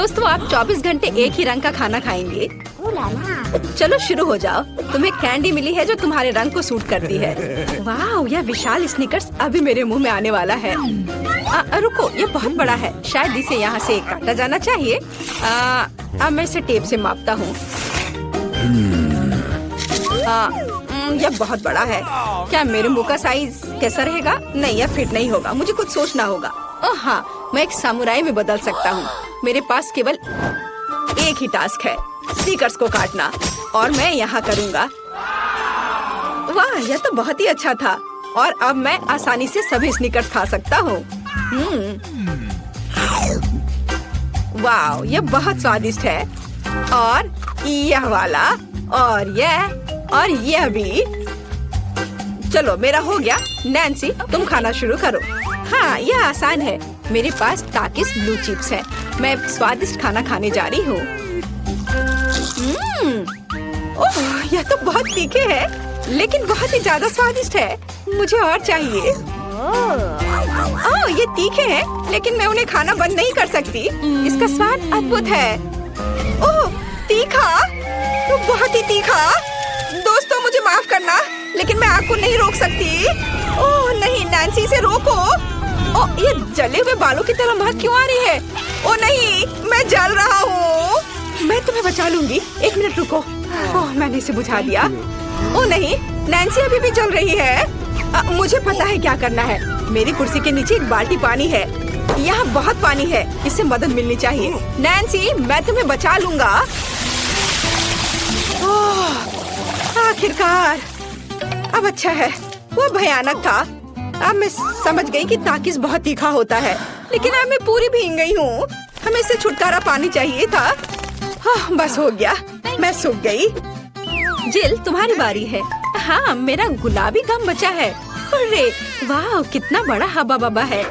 दोस्तों, आप 24 घंटे एक ही रंग का खाना खाएंगे? चलो शुरू हो जाओ। तुम्हें कैंडी मिली है जो तुम्हारे रंग को सूट करती है। वाह, यह विशाल स्निकर्स अभी मेरे मुंह में आने वाला है। रुको, ये बहुत बड़ा है, शायद इसे यहाँ से काटा जाना चाहिए। अब मैं इसे टेप से मापता हूँ। यह बहुत बड़ा है। क्या मेरे मुंह का साइज कैसा रहेगा? नहीं, यह फिट नहीं होगा। मुझे कुछ सोचना होगा। हाँ, मैं एक सामुराई में बदल सकता हूँ। मेरे पास केवल एक ही टास्क है, स्नीकर्स को काटना, और मैं यहाँ करूँगा। वाह, यह तो बहुत ही अच्छा था। और अब मैं आसानी से सभी स्नीकर्स खा सकता हूँ। वाह, यह बहुत स्वादिष्ट है। और यह वाला, और यह भी। चलो, मेरा हो गया। नैन्सी, तुम खाना शुरू करो। हाँ, यह आसान है। मेरे पास ताकिस ब्लू चिप्स है। मैं स्वादिष्ट खाना खाने जा रही हूँ। ओह, यह तो बहुत तीखे है, लेकिन बहुत ही ज्यादा स्वादिष्ट है। मुझे और चाहिए। ओह, ये तीखे हैं, लेकिन मैं उन्हें खाना बंद नहीं कर सकती। इसका स्वाद अद्भुत है। ओह, तीखा, तो बहुत ही तीखा। दोस्तों, मुझे माफ करना, लेकिन मैं आग को नहीं रोक सकती। ओह नहीं, नैन्सी, इसे रोको। ओह, ये जले हुए बालों की तरह महक क्यों आ रही है? ओह नहीं, मैं जल रहा हूँ। मैं तुम्हें बचा लूंगी। एक मिनट रुको। ओह, मैंने इसे बुझा दिया। ओह नहीं, नैन्सी अभी भी जल रही है। मुझे पता है क्या करना है। मेरी कुर्सी के नीचे एक बाल्टी पानी है। यहाँ बहुत पानी है, इससे मदद मिलनी चाहिए। नैन्सी, मैं तुम्हें बचा लूंगा। आखिरकार, अब अच्छा है। वो भयानक था। अब मैं समझ गई कि ताकिस बहुत तीखा होता है, लेकिन अब मैं पूरी भीग गई हूँ। हमें इससे छुटकारा पानी चाहिए था। बस हो गया, मैं सूख गई। जिल, तुम्हारी बारी है। हाँ, मेरा गुलाबी गम बचा है। अरे वाह, कितना बड़ा हब्बा बब्बा है।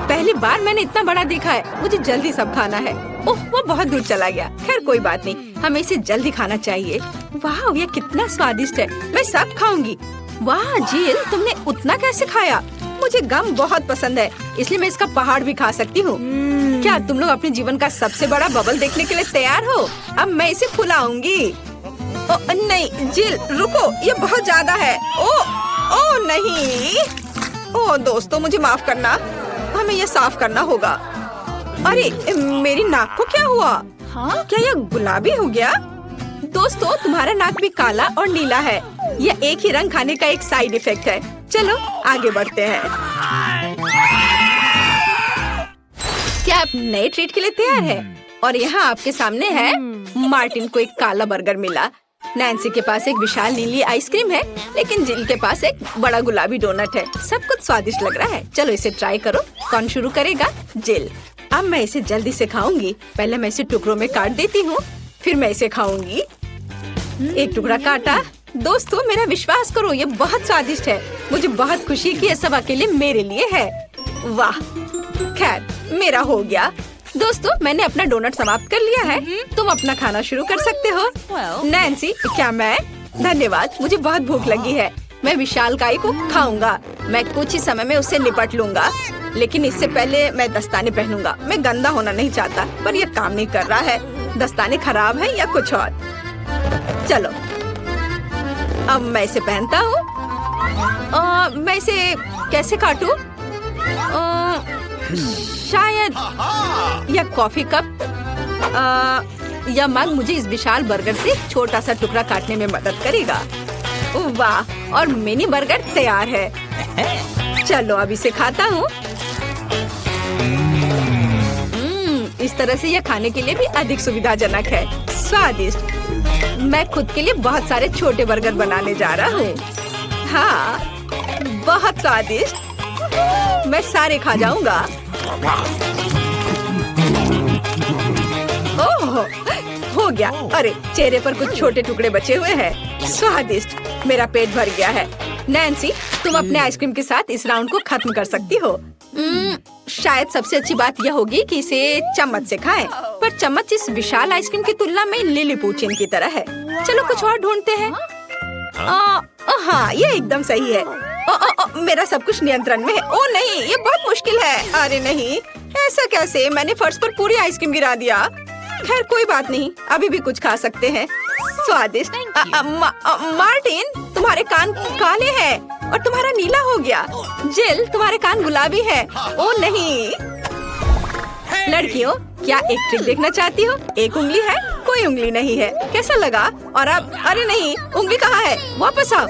पहली बार मैंने इतना बड़ा देखा है। मुझे जल्दी सब खाना है। ओह, वो बहुत दूर चला गया। खैर कोई बात नहीं, हमें इसे जल्दी खाना चाहिए। वाह, ये कितना स्वादिष्ट है। मैं सब खाऊंगी। वाह जिल, तुमने उतना कैसे खाया? मुझे गम बहुत पसंद है, इसलिए मैं इसका पहाड़ भी खा सकती हूँ। क्या तुम लोग अपने जीवन का सबसे बड़ा बबल देखने के लिए तैयार हो? अब मैं इसे फुलाऊंगी। नहीं जिल, रुको, ये बहुत ज्यादा है। ओ नहीं। ओ दोस्तों, मुझे माफ करना, हमें ये साफ करना होगा। अरे मेरी नाक को क्या हुआ? हाँ, क्या यह गुलाबी हो गया? दोस्तों, तुम्हारा नाक भी काला और नीला है। यह एक ही रंग खाने का एक साइड इफेक्ट है। चलो आगे बढ़ते हैं। क्या आप नए ट्रीट के लिए तैयार हैं? और यहाँ आपके सामने है। मार्टिन को एक काला बर्गर मिला। नैन्सी के पास एक विशाल नीली आइसक्रीम है, लेकिन जिल के पास एक बड़ा गुलाबी डोनट है। सब कुछ स्वादिष्ट लग रहा है। चलो इसे ट्राई करो। कौन शुरू करेगा? जिल। अब मैं इसे जल्दी से खाऊंगी। पहले मैं इसे टुकड़ों में काट देती हूँ, फिर मैं इसे खाऊंगी। एक टुकड़ा काटा। दोस्तों, मेरा विश्वास करो, ये बहुत स्वादिष्ट है। मुझे बहुत खुशी है कि ये सब अकेले मेरे लिए है। वाह, खैर मेरा हो गया। दोस्तों, मैंने अपना डोनट समाप्त कर लिया है। तुम अपना खाना शुरू कर सकते हो। नैन्सी, क्या मैं? धन्यवाद, मुझे बहुत भूख लगी है। मैं विशालकाय को खाऊंगा। मैं कुछ ही समय में उससे निपट लूंगा, लेकिन इससे पहले मैं दस्ताने पहनूंगा। मैं गंदा होना नहीं चाहता, पर यह काम नहीं कर रहा है। दस्ताने खराब है या कुछ और। चलो, अब मैं इसे पहनता हूँ। मैं इसे कैसे काटूं? शायद यह कॉफी कप या मग मुझे इस विशाल बर्गर से छोटा सा टुकड़ा काटने में मदद करेगा। वाह, और मिनी बर्गर तैयार है। चलो अब इसे खाता हूँ। इस तरह से यह खाने के लिए भी अधिक सुविधाजनक है। स्वादिष्ट। मैं खुद के लिए बहुत सारे छोटे बर्गर बनाने जा रहा हूँ। हाँ, बहुत स्वादिष्ट। मैं सारे खा जाऊंगा। ओह, हो गया। अरे चेहरे पर कुछ छोटे टुकड़े बचे हुए हैं। स्वादिष्ट। मेरा पेट भर गया है। नैन्सी, तुम अपने आइसक्रीम के साथ इस राउंड को खत्म कर सकती हो। शायद सबसे अच्छी बात यह होगी कि इसे चम्मच से खाएं, पर चम्मच इस विशाल आइसक्रीम की तुलना में लिलीपुचिन की तरह है। चलो कुछ और ढूंढते हैं। हाँ, ये एकदम सही है। मेरा सब कुछ नियंत्रण में है। ओ नहीं, ये बहुत मुश्किल है। अरे नहीं, ऐसा कैसे? मैंने फर्श पर पूरी आइसक्रीम गिरा दिया। खैर कोई बात नहीं, अभी भी कुछ खा सकते हैं। स्वादिष्ट। मार्टिन, तुम्हारे कान काले हैं और तुम्हारा नीला हो गया। जिल, तुम्हारे कान गुलाबी है। ओ नहीं। लड़कियों, क्या एक ट्रिक देखना चाहती हो? एक उंगली है, कोई उंगली नहीं है। कैसा लगा? और अब अरे नहीं, उंगली कहाँ है? वापस आओ।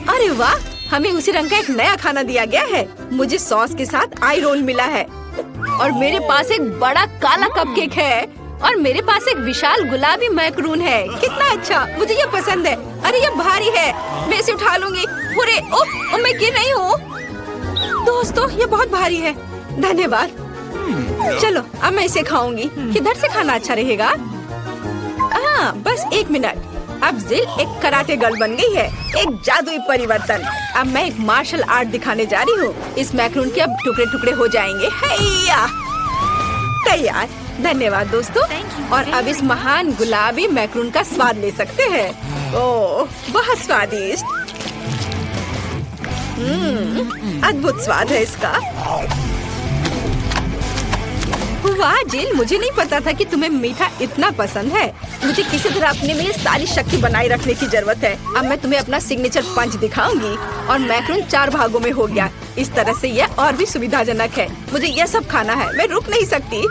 अरे वाह, हमें उसी रंग का एक नया खाना दिया गया है। मुझे सॉस के साथ आई रोल मिला है और मेरे पास एक बड़ा काला कपकेक है और मेरे पास एक विशाल गुलाबी मैक्रून है। कितना अच्छा, मुझे ये पसंद है। अरे ये भारी है, मैं इसे उठा लूंगी। अरे ओह, मैं गिर रही हूँ। दोस्तों, ये बहुत भारी है। धन्यवाद। चलो अब मैं इसे खाऊंगी। किधर से खाना अच्छा रहेगा? हाँ, बस 1 मिनट। अब जिल एक कराटे गर्ल बन गई है, एक जादुई परिवर्तन। अब मैं एक मार्शल आर्ट दिखाने जा रही हूँ। इस मैक्रून के अब टुकड़े टुकड़े हो जाएंगे। हैया, तैयार। धन्यवाद दोस्तों। और अब इस महान गुलाबी मैक्रून का स्वाद ले सकते हैं। ओह, बहुत स्वादिष्ट। अद्भुत स्वाद है इसका। वाह जिल, मुझे नहीं पता था कि तुम्हें मीठा इतना पसंद है। मुझे किसी तरह अपने में सारी शक्ति बनाए रखने की जरूरत है। अब मैं तुम्हें अपना सिग्नेचर पंच दिखाऊंगी। और मैक्रून 4 भागों में हो गया। इस तरह से यह और भी सुविधाजनक है। मुझे यह सब खाना है, मैं रुक नहीं सकती।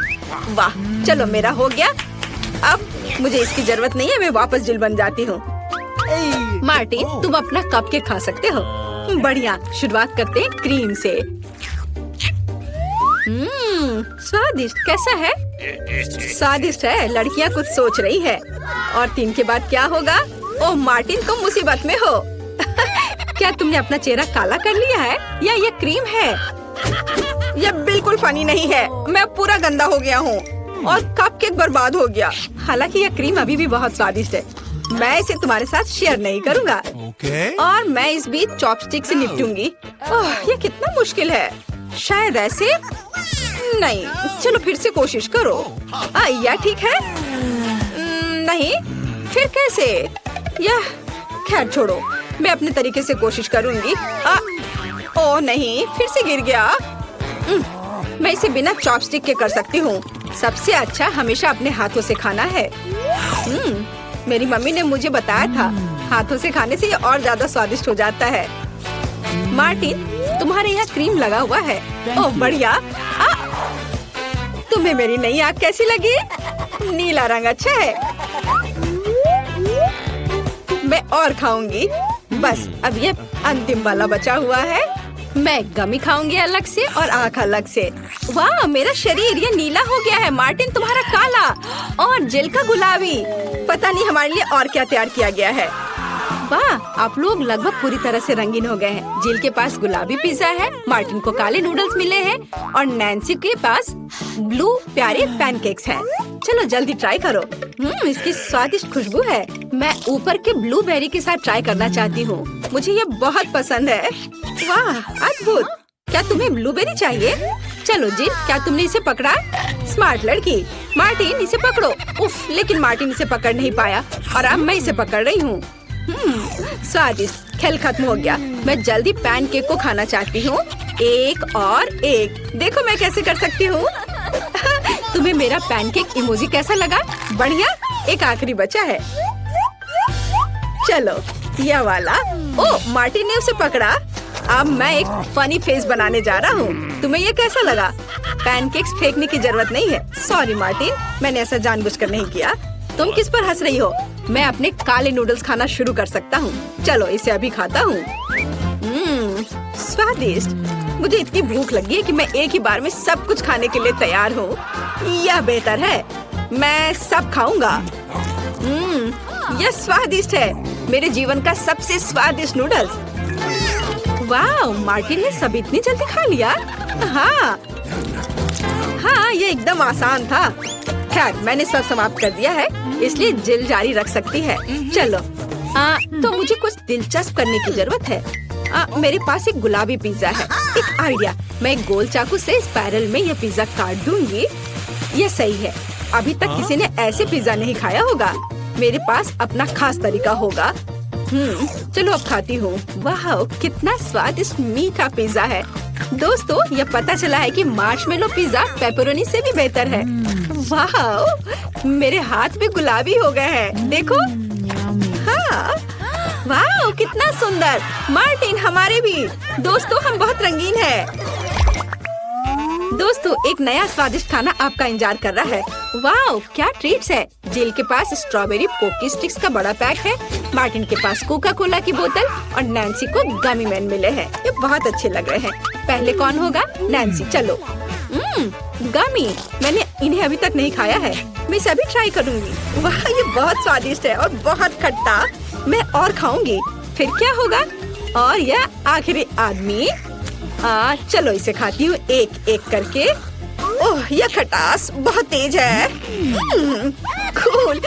वाह, चलो मेरा हो गया। अब मुझे इसकी जरूरत नहीं है, मैं वापस जिल बन जाती हूँ। मार्टिन, तुम अपना कपकेक खा सकते हो। बढ़िया, शुरुआत करते हैं क्रीम से। स्वादिष्ट। कैसा है? स्वादिष्ट है। लड़कियाँ कुछ सोच रही है। और 3 के बाद क्या होगा? ओह मार्टिन, तुम मुसीबत में हो। क्या तुमने अपना चेहरा काला कर लिया है या ये क्रीम है? यह बिल्कुल फनी नहीं है। मैं पूरा गंदा हो गया हूँ और कपकेक बर्बाद हो गया। हालांकि यह क्रीम अभी भी बहुत स्वादिष्ट है। मैं इसे तुम्हारे साथ शेयर नहीं करूँगा। और मैं इस बीच चॉपस्टिक से निपटूंगी। ओह, यह कितना मुश्किल है। शायद ऐसे नहीं। चलो फिर से कोशिश करो। यह ठीक है? नहीं, फिर कैसे? यह खैर छोड़ो, मैं अपने तरीके से कोशिश करूंगी। ओह नहीं, फिर से गिर गया। मैं इसे बिना चॉपस्टिक के कर सकती हूँ। सबसे अच्छा हमेशा अपने हाथों से खाना है। मेरी मम्मी ने मुझे बताया था, हाथों से खाने से ये और ज्यादा स्वादिष्ट हो जाता है। मार्टिन, तुम्हारे यहाँ क्रीम लगा हुआ है। ओह बढ़िया। तुम्हें मेरी नई आँख कैसी लगी? नीला रंग अच्छा है। मैं और खाऊंगी। बस अब ये अंतिम वाला बचा हुआ है। मैं गमी खाऊंगी अलग से और आँख अलग से। वाह, मेरा शरीर ये नीला हो गया है। मार्टिन, तुम्हारा काला और जिल का गुलाबी। पता नहीं हमारे लिए और क्या तैयार किया गया है। वाह, आप लोग लगभग पूरी तरह से रंगीन हो गए हैं। जिल के पास गुलाबी पिज्जा है, मार्टिन को काले नूडल्स मिले हैं और नैन्सी के पास ब्लू प्यारे पैनकेक्स हैं। चलो जल्दी ट्राई करो। इसकी स्वादिष्ट खुशबू है। मैं ऊपर के ब्लूबेरी के साथ ट्राई करना चाहती हूँ। मुझे ये बहुत पसंद है। वाह, अद्भुत। क्या तुम्हें ब्लूबेरी चाहिए? चलो जिल, क्या तुमने इसे पकड़ा? स्मार्ट लड़की। मार्टिन, इसे पकड़ो। उफ, लेकिन मार्टिन इसे पकड़ नहीं पाया और अब मैं इसे पकड़ रही हूँ। स्वादिष्ट। खेल खत्म हो गया। मैं जल्दी पैनकेक को खाना चाहती हूँ। एक और एक। देखो मैं कैसे कर सकती हूँ। तुम्हें मेरा पैनकेक इमोजी कैसा लगा? बढ़िया। एक आखिरी बचा है। चलो यह वाला। ओह, मार्टिन ने उसे पकड़ा। अब मैं एक फनी फेस बनाने जा रहा हूँ। तुम्हें ये कैसा लगा? पैनकेक्स फेंकने की जरूरत नहीं है। सॉरी मार्टिन, मैंने ऐसा जानबूझकर नहीं किया। तुम किस पर हंस रही हो? मैं अपने काले नूडल्स खाना शुरू कर सकता हूँ। चलो इसे अभी खाता हूँ। स्वादिष्ट। मुझे इतनी भूख लगी है कि मैं एक ही बार में सब कुछ खाने के लिए तैयार हूँ। यह बेहतर है। मैं सब खाऊंगा। यह स्वादिष्ट है। मेरे जीवन का सबसे स्वादिष्ट नूडल्स। वाह, मार्टिन ने सब इतनी जल्दी खा लिया। हाँ, ये एकदम आसान था। खैर, मैंने सब समाप्त कर दिया है, इसलिए जिल जारी रख सकती है। चलो, तो मुझे कुछ दिलचस्प करने की जरूरत है। मेरे पास एक गुलाबी पिज्जा है। एक आइडिया, मैं एक गोल चाकू से स्पाइरल में यह पिज्जा काट दूंगी। यह सही है। अभी तक किसी ने ऐसे पिज्जा नहीं खाया होगा। मेरे पास अपना खास तरीका होगा। चलो अब खाती हूँ। वाह, कितना स्वादिष्ट मीठा पिज्जा है। दोस्तों, यह पता चला है कि मार्शमेलो पिज्जा पेपरोनी से भी बेहतर है। वाह, मेरे हाथ भी गुलाबी हो गए हैं, देखो। हाँ, वाह, कितना सुंदर। मार्टिन, हमारे भी। दोस्तों, हम बहुत रंगीन हैं। दोस्तों, एक नया स्वादिष्ट खाना आपका इंतजार कर रहा है। वाह, क्या ट्रीट्स है। जिल के पास स्ट्रॉबेरी पोकी स्टिक्स का बड़ा पैक है। मार्टिन के पास कोका कोला की बोतल और नैन्सी को गमी मैन मिले हैं। ये बहुत अच्छे लग रहे हैं। पहले कौन होगा? नैन्सी, चलो। गमी, मैंने इन्हें अभी तक नहीं खाया है। मैं इसे अभी ट्राई करूंगी। वाह, ये बहुत स्वादिष्ट है और बहुत खट्टा। मैं और खाऊंगी। फिर क्या होगा? और यह आखिरी आदमी। चलो इसे खाती हूँ एक एक करके। ओह, यह खटास बहुत तेज है। कूल।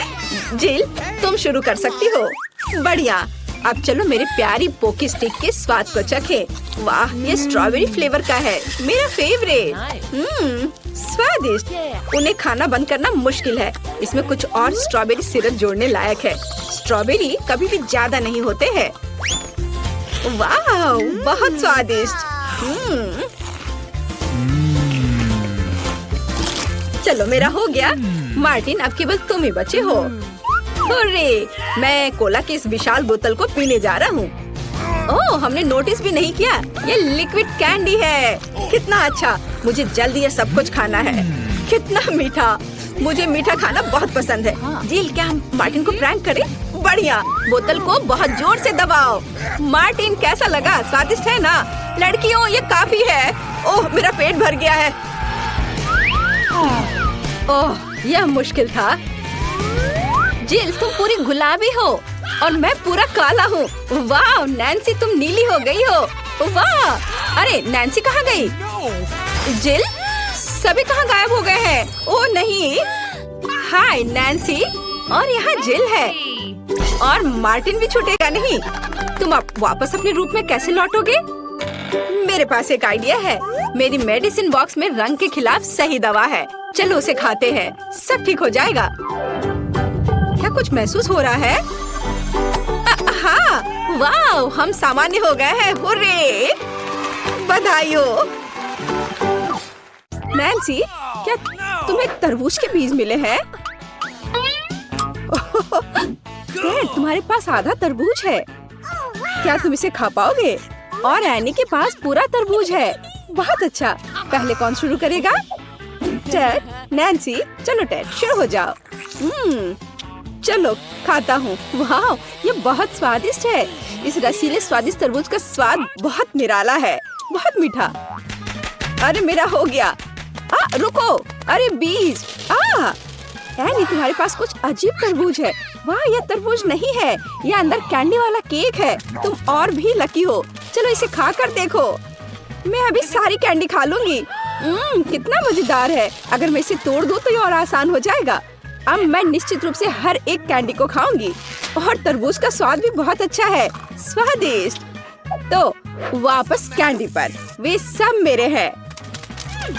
जिल, तुम शुरू कर सकती हो। बढ़िया। अब चलो मेरे प्यारी पोकी स्टिक के स्वाद को चखें। वाह, ये स्ट्रॉबेरी फ्लेवर का है, मेरा फेवरेट। स्वादिष्ट। उन्हें खाना बंद करना मुश्किल है। इसमें कुछ और स्ट्रॉबेरी सिरप जोड़ने लायक है। स्ट्रॉबेरी कभी भी ज्यादा नहीं होते हैं। वाह, बहुत स्वादिष्ट। चलो, मेरा हो गया। मार्टिन, अब केवल तुम ही बचे हो। हुर्रे, मैं कोला की इस विशाल बोतल को पीने जा रहा हूँ। ओह, हमने नोटिस भी नहीं किया। ये लिक्विड कैंडी है। कितना अच्छा। मुझे जल्दी ये सब कुछ खाना है। कितना मीठा। मुझे मीठा खाना बहुत पसंद है। जिल, क्या हम मार्टिन को प्रैंक करें? बढ़िया। बोतल को बहुत जोर से दबाओ। मार्टिन, कैसा लगा? स्वादिष्ट है ना? लड़कियों, ये काफी है। ओह, मेरा पेट भर गया है। ओह, यह मुश्किल था। जिल, तुम पूरी गुलाबी हो और मैं पूरा काला हूँ। वाह, नैन्सी, तुम नीली हो गई हो। वाह। अरे, नैन्सी कहाँ गई? जिल, सभी कहाँ गायब हो गए हैं? ओह नहीं। हाय नैन्सी, और यहाँ जिल है। और मार्टिन भी छूटेगा नहीं। तुम अब वापस अपने रूप में कैसे लौटोगे? मेरे पास एक आइडिया है। मेरी मेडिसिन बॉक्स में रंग के खिलाफ सही दवा है। चलो उसे खाते हैं, सब ठीक हो जाएगा। क्या कुछ महसूस हो रहा है? हाँ, वाह, हम सामान्य हो गए हैं। हुर्रे, बधाई हो। नैन्सी, क्या तुम्हें तरबूज के बीज मिले हैं? डैड, तुम्हारे पास आधा तरबूज है। क्या तुम इसे खा पाओगे? और एनी के पास पूरा तरबूज है। बहुत अच्छा। पहले कौन शुरू करेगा? Ted, Nancy. चलो टेड, शुरू हो जाओ। चलो, खाता हूँ। वाह, ये बहुत स्वादिष्ट है। इस रसीले स्वादिष्ट तरबूज का स्वाद बहुत निराला है। बहुत मीठा। अरे, मेरा हो गया। रुको। अरे, बीज। एनी, तुम्हारे पास कुछ अजीब तरबूज है। वाह, यह तरबूज नहीं है, यह अंदर कैंडी वाला केक है। तुम और भी लकी हो। चलो इसे खा कर देखो। मैं अभी सारी कैंडी खा लूंगी। कितना मजेदार है। अगर मैं इसे तोड़ दूं तो ये और आसान हो जाएगा। अब मैं निश्चित रूप से हर एक कैंडी को खाऊंगी। और तरबूज का स्वाद भी बहुत अच्छा है। स्वादिष्ट। तो वापस कैंडी पर। वे सब मेरे हैं।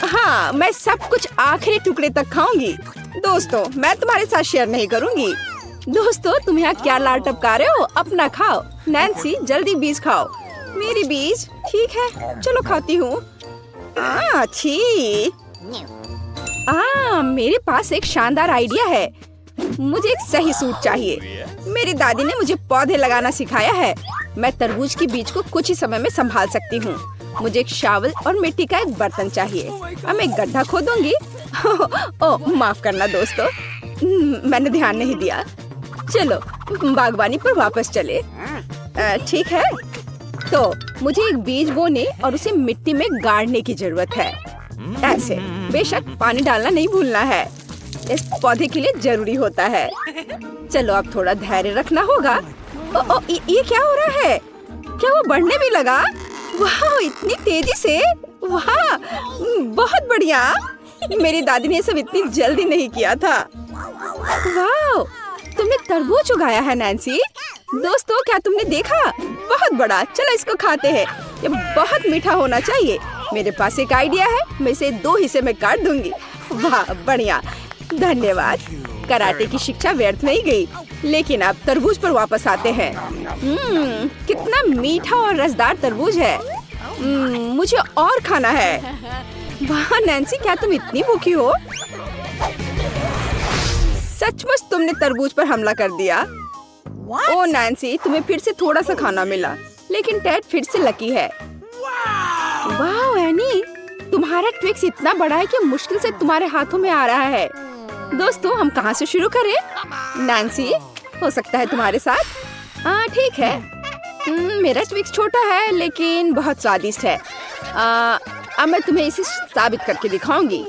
हाँ, मैं सब कुछ आखिरी टुकड़े तक खाऊंगी। दोस्तों, मैं तुम्हारे साथ शेयर नहीं करूंगी। दोस्तों, तुम यहाँ क्या लार टपका रहे हो? अपना खाओ। नैन्सी, जल्दी बीज खाओ। मेरी बीज? ठीक है, चलो खाती हूँ। अच्छी। मेरे पास एक शानदार आइडिया है। मुझे एक सही सूट चाहिए। मेरी दादी ने मुझे पौधे लगाना सिखाया है। मैं तरबूज की बीज को कुछ ही समय में संभाल सकती हूँ। मुझे एक शावल और मिट्टी का एक बर्तन चाहिए। अब मैं गड्ढा खोदूंगी। ओह, माफ करना दोस्तों, मैंने ध्यान नहीं दिया। चलो बागवानी पर वापस चले। ठीक है, तो मुझे एक बीज बोने और उसे मिट्टी में गाड़ने की जरूरत है। ऐसे, बेशक पानी डालना नहीं भूलना है। इस पौधे के लिए जरूरी होता है। चलो अब थोड़ा धैर्य रखना होगा। ये क्या हो रहा है? क्या वो बढ़ने भी लगा? वाह, इतनी तेजी से। वाह, बहुत बढ़िया। मेरी दादी ने सब इतनी जल्दी नहीं किया था। वाह, तुमने तरबूज उगाया है नैन्सी। दोस्तों, क्या तुमने देखा? बहुत बड़ा। चलो इसको खाते हैं। ये बहुत मीठा होना चाहिए। मेरे पास एक आइडिया है। मैं इसे 2 हिस्से में काट दूंगी। वाह, बढ़िया। धन्यवाद। कराटे की शिक्षा व्यर्थ नहीं गई। लेकिन अब तरबूज पर वापस आते हैं। कितना मीठा और रसदार तरबूज है। मुझे और खाना है। वाह नैन्सी, क्या तुम इतनी भूखी हो? सचमुच तुमने तरबूज पर हमला कर दिया। ओ नैन्सी, तुम्हें फिर से थोड़ा सा खाना मिला, लेकिन टेड फिर से लकी है। वाह एनी, तुम्हारा ट्विक्स इतना बड़ा है कि मुश्किल से तुम्हारे हाथों में आ रहा है। दोस्तों, हम कहाँ से शुरू करें? नैन्सी, हो सकता है तुम्हारे साथ। हाँ ठीक है। मेरा ट्विक्स छोटा है लेकिन बहुत स्वादिष्ट है। अब मैं तुम्हें इसे साबित करके दिखाऊंगी।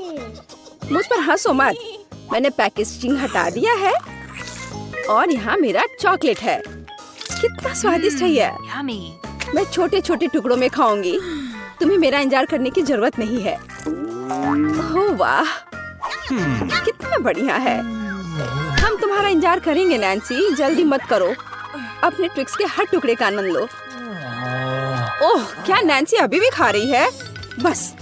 मुझ पर हंसो मत। मैंने पैकेजिंग हटा दिया है और यहाँ मेरा चॉकलेट है। कितना स्वादिष्ट है ये। मैं छोटे छोटे टुकड़ों में खाऊंगी। तुम्हें मेरा इंतजार करने की जरूरत नहीं है। ओह वाह, कितना बढ़िया है। हम तुम्हारा इंतजार करेंगे नैन्सी, जल्दी मत करो। अपने ट्विक्स के हर टुकड़े का आनंद लो। ओह, क्या नैन्सी अभी भी खा रही है? बस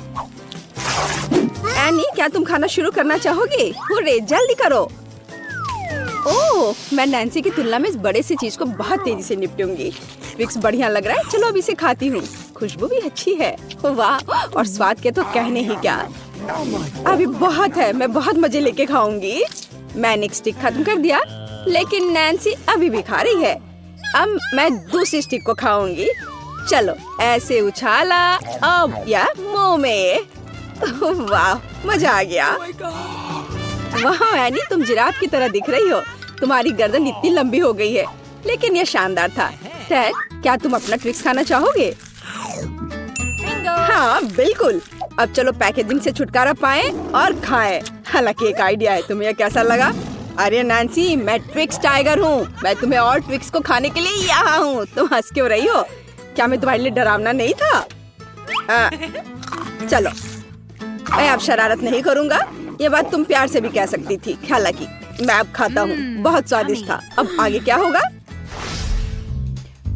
एनी, क्या तुम खाना शुरू करना चाहोगी? हुर्रे, जल्दी करो। ओह, मैं नैन्सी की तुलना में इस बड़े सी चीज को बहुत तेजी से निपटूंगी। ट्विक्स बढ़िया लग रहा है। चलो अब इसे खाती हूँ। खुशबू भी अच्छी है। वाह, और स्वाद के तो कहने ही क्या। अभी बहुत है, मैं बहुत मजे लेके खाऊंगी। मैंने एक स्टिक खत्म कर दिया, लेकिन नैन्सी अभी भी खा रही है। अब मैं दूसरी स्टिक को खाऊंगी। चलो ऐसे उछाला, अब या मुंह में। वाह, मजा आ गया। वाह एनी, तुम जिराफ की तरह दिख रही हो। तुम्हारी गर्दन इतनी लंबी हो गई है, लेकिन ये शानदार था। टेड, क्या तुम अपना ट्विक्स खाना चाहोगे? हाँ बिल्कुल। अब चलो पैकेजिंग से छुटकारा पाएं और खाएं। हालांकि एक आइडिया है, तुम्हें क्या लगा? अरे नैन्सी, मैं ट्विक्स टाइगर हूँ। मैं तुम्हें और ट्विक्स को खाने के लिए यहाँ हूँ। तुम हंस क्यों रही हो? क्या मैं तुम्हारे लिए डरावना नहीं था? चलो, मैं अब शरारत नहीं करूँगा। ये बात तुम प्यार से भी कह सकती थी। हालांकि मैं अब खाता हूँ। बहुत स्वादिष्ट था। अब आगे क्या होगा?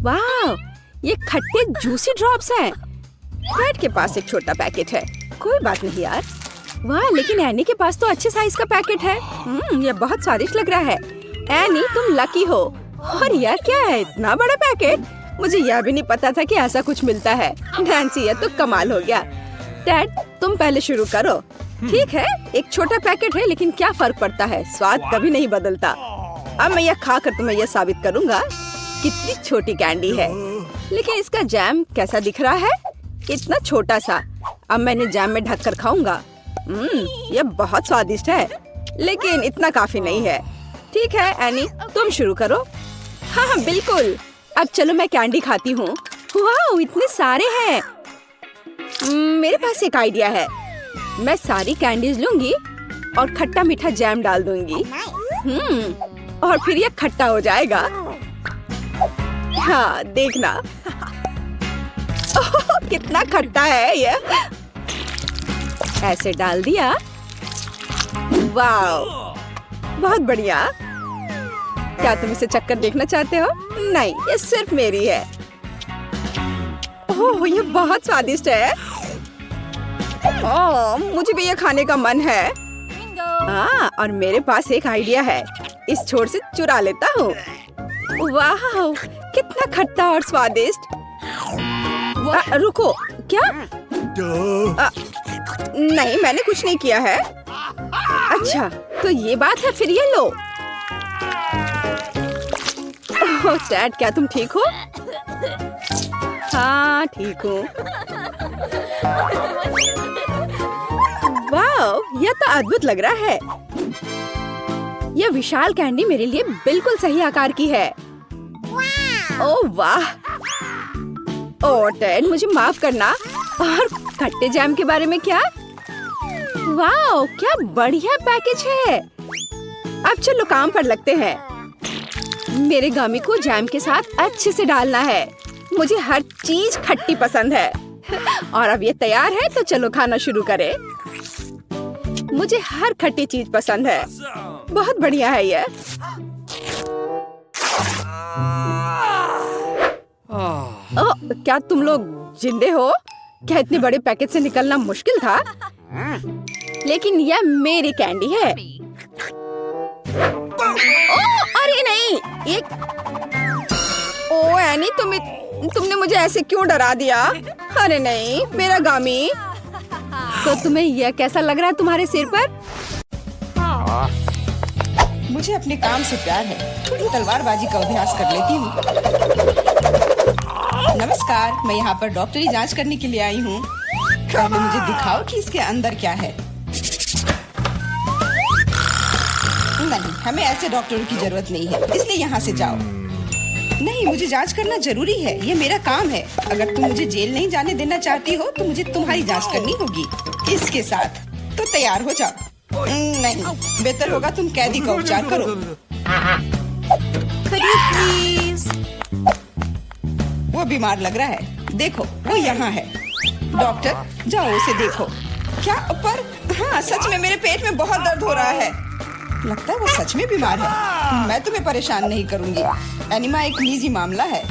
वाह, ये खट्टे जूसी ड्रॉप्स हैं। टेड के पास एक छोटा पैकेट है। कोई बात नहीं यार। वाह, लेकिन एनी के पास तो अच्छे साइज का पैकेट है। ये बहुत स्वादिष्ट लग रहा है। एनी, तुम लकी हो। और यह क्या है, इतना बड़ा पैकेट? मुझे यह भी नहीं पता था कि ऐसा कुछ मिलता है। नैन्सी, ये तो कमाल हो गया। टेड, तुम पहले शुरू करो। ठीक है, एक छोटा पैकेट है, लेकिन क्या फर्क पड़ता है, स्वाद कभी नहीं बदलता। अब मैं यह खाकर तुम्हें यह साबित करूंगा कितनी छोटी कैंडी है। लेकिन इसका जैम कैसा दिख रहा है, इतना छोटा सा। अब मैंने जैम में ढककर खाऊंगा। यह बहुत स्वादिष्ट है, लेकिन इतना काफी नहीं है। ठीक है एनी, तुम शुरू करो। हाँ बिल्कुल। अब चलो मैं कैंडी खाती हूँ। वाह, इतने सारे हैं। मेरे पास एक आइडिया है। मैं सारी कैंडीज लूंगी और खट्टा मीठा जैम डाल दूंगी। और फिर यह खट्टा हो जाएगा। हाँ देखना। ओह, कितना खट्टा है यह। ऐसे डाल दिया। वाह, बहुत बढ़िया। क्या तुम इसे चक्कर देखना चाहते हो? नहीं, ये सिर्फ मेरी है। ओह, ये बहुत स्वादिष्ट है। ओह, मुझे भी ये खाने का मन है। हाँ, और मेरे पास एक आइडिया है। इस छोर से चुरा लेता हूँ। वाह, कितना खट्टा और स्वादिष्ट। रुको, क्या? नहीं, मैंने कुछ नहीं किया है। अच्छा, तो ये बात है। फिर ये लो। ओह टेड, क्या तुम ठीक हो? हाँ ठीक हूँ। वाह, यह तो अद्भुत लग रहा है। यह विशाल कैंडी मेरे लिए बिल्कुल सही आकार की है। ओह वाह। ओह टेड, मुझे माफ करना। और खट्टे जैम के बारे में क्या? वाह, क्या बढ़िया पैकेज है। अब चलो काम पर लगते हैं। मेरे गामी को जैम के साथ अच्छे से डालना है। मुझे हर चीज खट्टी पसंद है। और अब ये तैयार है, तो चलो खाना शुरू करें। मुझे हर खट्टी चीज पसंद है। बहुत बढ़िया है ये। ओह, क्या तुम लोग जिंदे हो? क्या इतने बड़े पैकेट से निकलना मुश्किल था? लेकिन यह मेरी कैंडी है। ओह, अरे नहीं, एक एनी, तुमने मुझे ऐसे क्यों डरा दिया? अरे नहीं, मेरा गामी। तो तुम्हें यह कैसा लग रहा है तुम्हारे सिर पर? मुझे अपने काम से प्यार है। थोड़ी तलवारबाजी का अभ्यास कर लेती हूँ। नमस्कार, मैं यहाँ पर डॉक्टरी जांच करने के लिए आई हूँ। पहले मुझे दिखाओ कि इसके अंदर क्या है। नहीं, हमें ऐसे डॉक्टरों की जरूरत नहीं है, इसलिए यहाँ से जाओ। नहीं, मुझे जांच करना जरूरी है, ये मेरा काम है। अगर तुम मुझे जेल नहीं जाने देना चाहती हो तो मुझे तुम्हारी जांच करनी होगी इसके साथ। तो तैयार हो जाओ। नहीं, बेहतर होगा तुम कैदी का उपचार करो। प्लीज। वो बीमार लग रहा है, देखो वो यहाँ है। डॉक्टर, जाओ उसे देखो। क्या पर? हाँ, सच में मेरे पेट में बहुत दर्द हो रहा है। लगता है वो सच में बीमार है। मैं तुम्हें परेशान नहीं करूंगी, एनिमा एक निजी मामला है।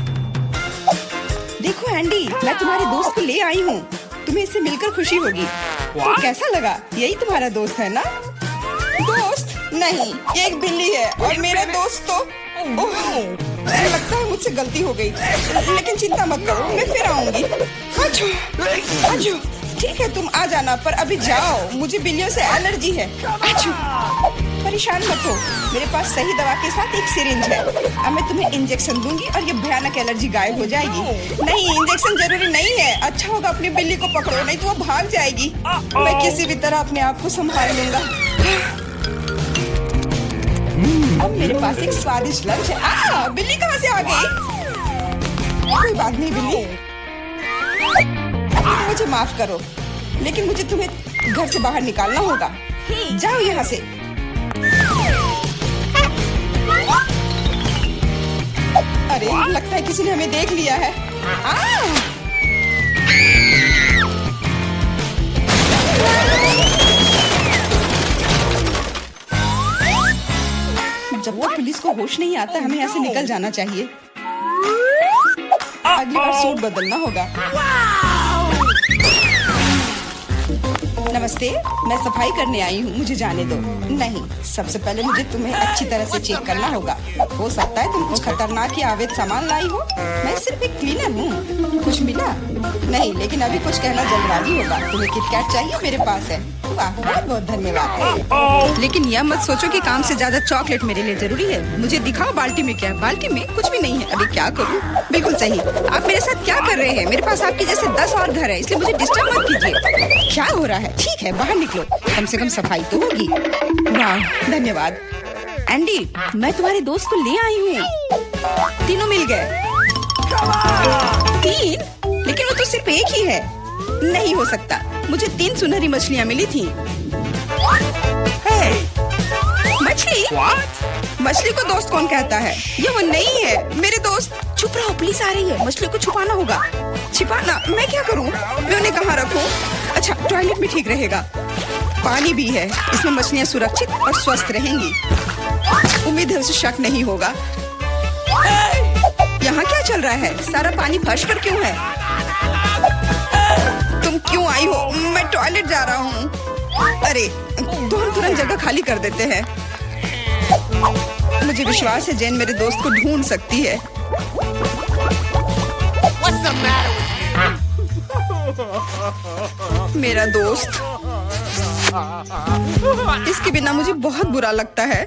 देखो एंडी, मैं तुम्हारे दोस्त को ले आई हूँ, तुम्हें इससे मिलकर खुशी होगी। तो कैसा लगा? यही तुम्हारा दोस्त है ना? दोस्त नहीं, ये एक बिल्ली है और मेरा दोस्त तो मुझे लगता है मुझसे गलती हो गई, लेकिन चिंता मत करो, मैं फिर आऊंगी। आजो, आजो। ठीक है, तुम आ जाना, पर अभी जाओ, मुझे बिल्लियों से एलर्जी है। आजो। परेशान मत हो, मेरे पास सही दवा के साथ एक सिरिंज है। अब मैं तुम्हें इंजेक्शन दूंगी और ये भयानक एलर्जी गायब हो जाएगी। नहीं, इंजेक्शन जरूरी नहीं है। अच्छा होगा अपनी बिल्ली को पकड़ो, नहीं तो वो भाग जाएगी। मैं किसी भी तरह अपने आप को संभाल लूंगा। अब मेरे पास एक स्वादिष्ट लंच है। बिल्ली कहाँ से आ गई? कोई बात नहीं बिल्ली, मुझे माफ करो, लेकिन मुझे तुम्हें घर से बाहर निकालना होगा। जाओ यहाँ से। अरे, लगता है किसी ने हमें देख लिया है। जब तक पुलिस को होश नहीं आता, हमें यहाँ से निकल जाना चाहिए। अगली बार सूट बदलना होगा। नमस्ते, मैं सफाई करने आई हूँ, मुझे जाने दो। नहीं, सबसे पहले मुझे तुम्हें अच्छी तरह से चेक करना होगा। हो सकता है तुम कुछ खतरनाक या अवैध सामान लाई हो। मैं सिर्फ एक क्लीनर हूँ। कुछ मिला? नहीं, लेकिन अभी कुछ कहना जल्दबाजी होगा। तुम्हें किटकैट चाहिए? मेरे पास है। वाह, बहुत बहुत धन्यवाद। लेकिन यह मत सोचो कि काम से ज्यादा चॉकलेट मेरे लिए जरूरी है। मुझे दिखाओ बाल्टी में क्या है। बाल्टी में कुछ भी नहीं है। अभी क्या करूँ? बिल्कुल सही। आप मेरे साथ क्या कर रहे हैं? मेरे पास आपके जैसे 10 और घर है, इसलिए मुझे डिस्टर्ब मत कीजिए। क्या हो रहा है? ठीक है, बाहर निकलो, कम से कम सफाई तो होगी। वाह, धन्यवाद। एंडी, मैं तुम्हारे दोस्त को ले आई हूँ। तीनों मिल गए। 3? लेकिन वो तो सिर्फ एक ही है। नहीं हो सकता, मुझे 3 सुनहरी मछलियाँ मिली थी। मछली? मछली को दोस्त कौन कहता है? ये वो नहीं है मेरे दोस्त। चुप रहो, पुलिस आ रही है। मछली को छुपाना होगा। छिपाना? मैं क्या करूँ? मैं उन्हें कहाँ रखूँ? अच्छा, टॉयलेट में ठीक रहेगा। पानी भी है, इसमें मछलियाँ सुरक्षित और स्वस्थ रहेंगी। उम्मीद है उसे शक नहीं होगा। यहाँ क्या चल रहा है? सारा पानी फर्श पर क्यों है? तुम क्यों आई हो? मैं टॉयलेट जा रहा हूँ। अरे, तो हम तुरंत जगह खाली कर देते हैं। मुझे विश्वास है जेन मेरे दोस्त को ढूंढ सकती है। मेरा दोस्त, इसके बिना मुझे बहुत बुरा लगता है।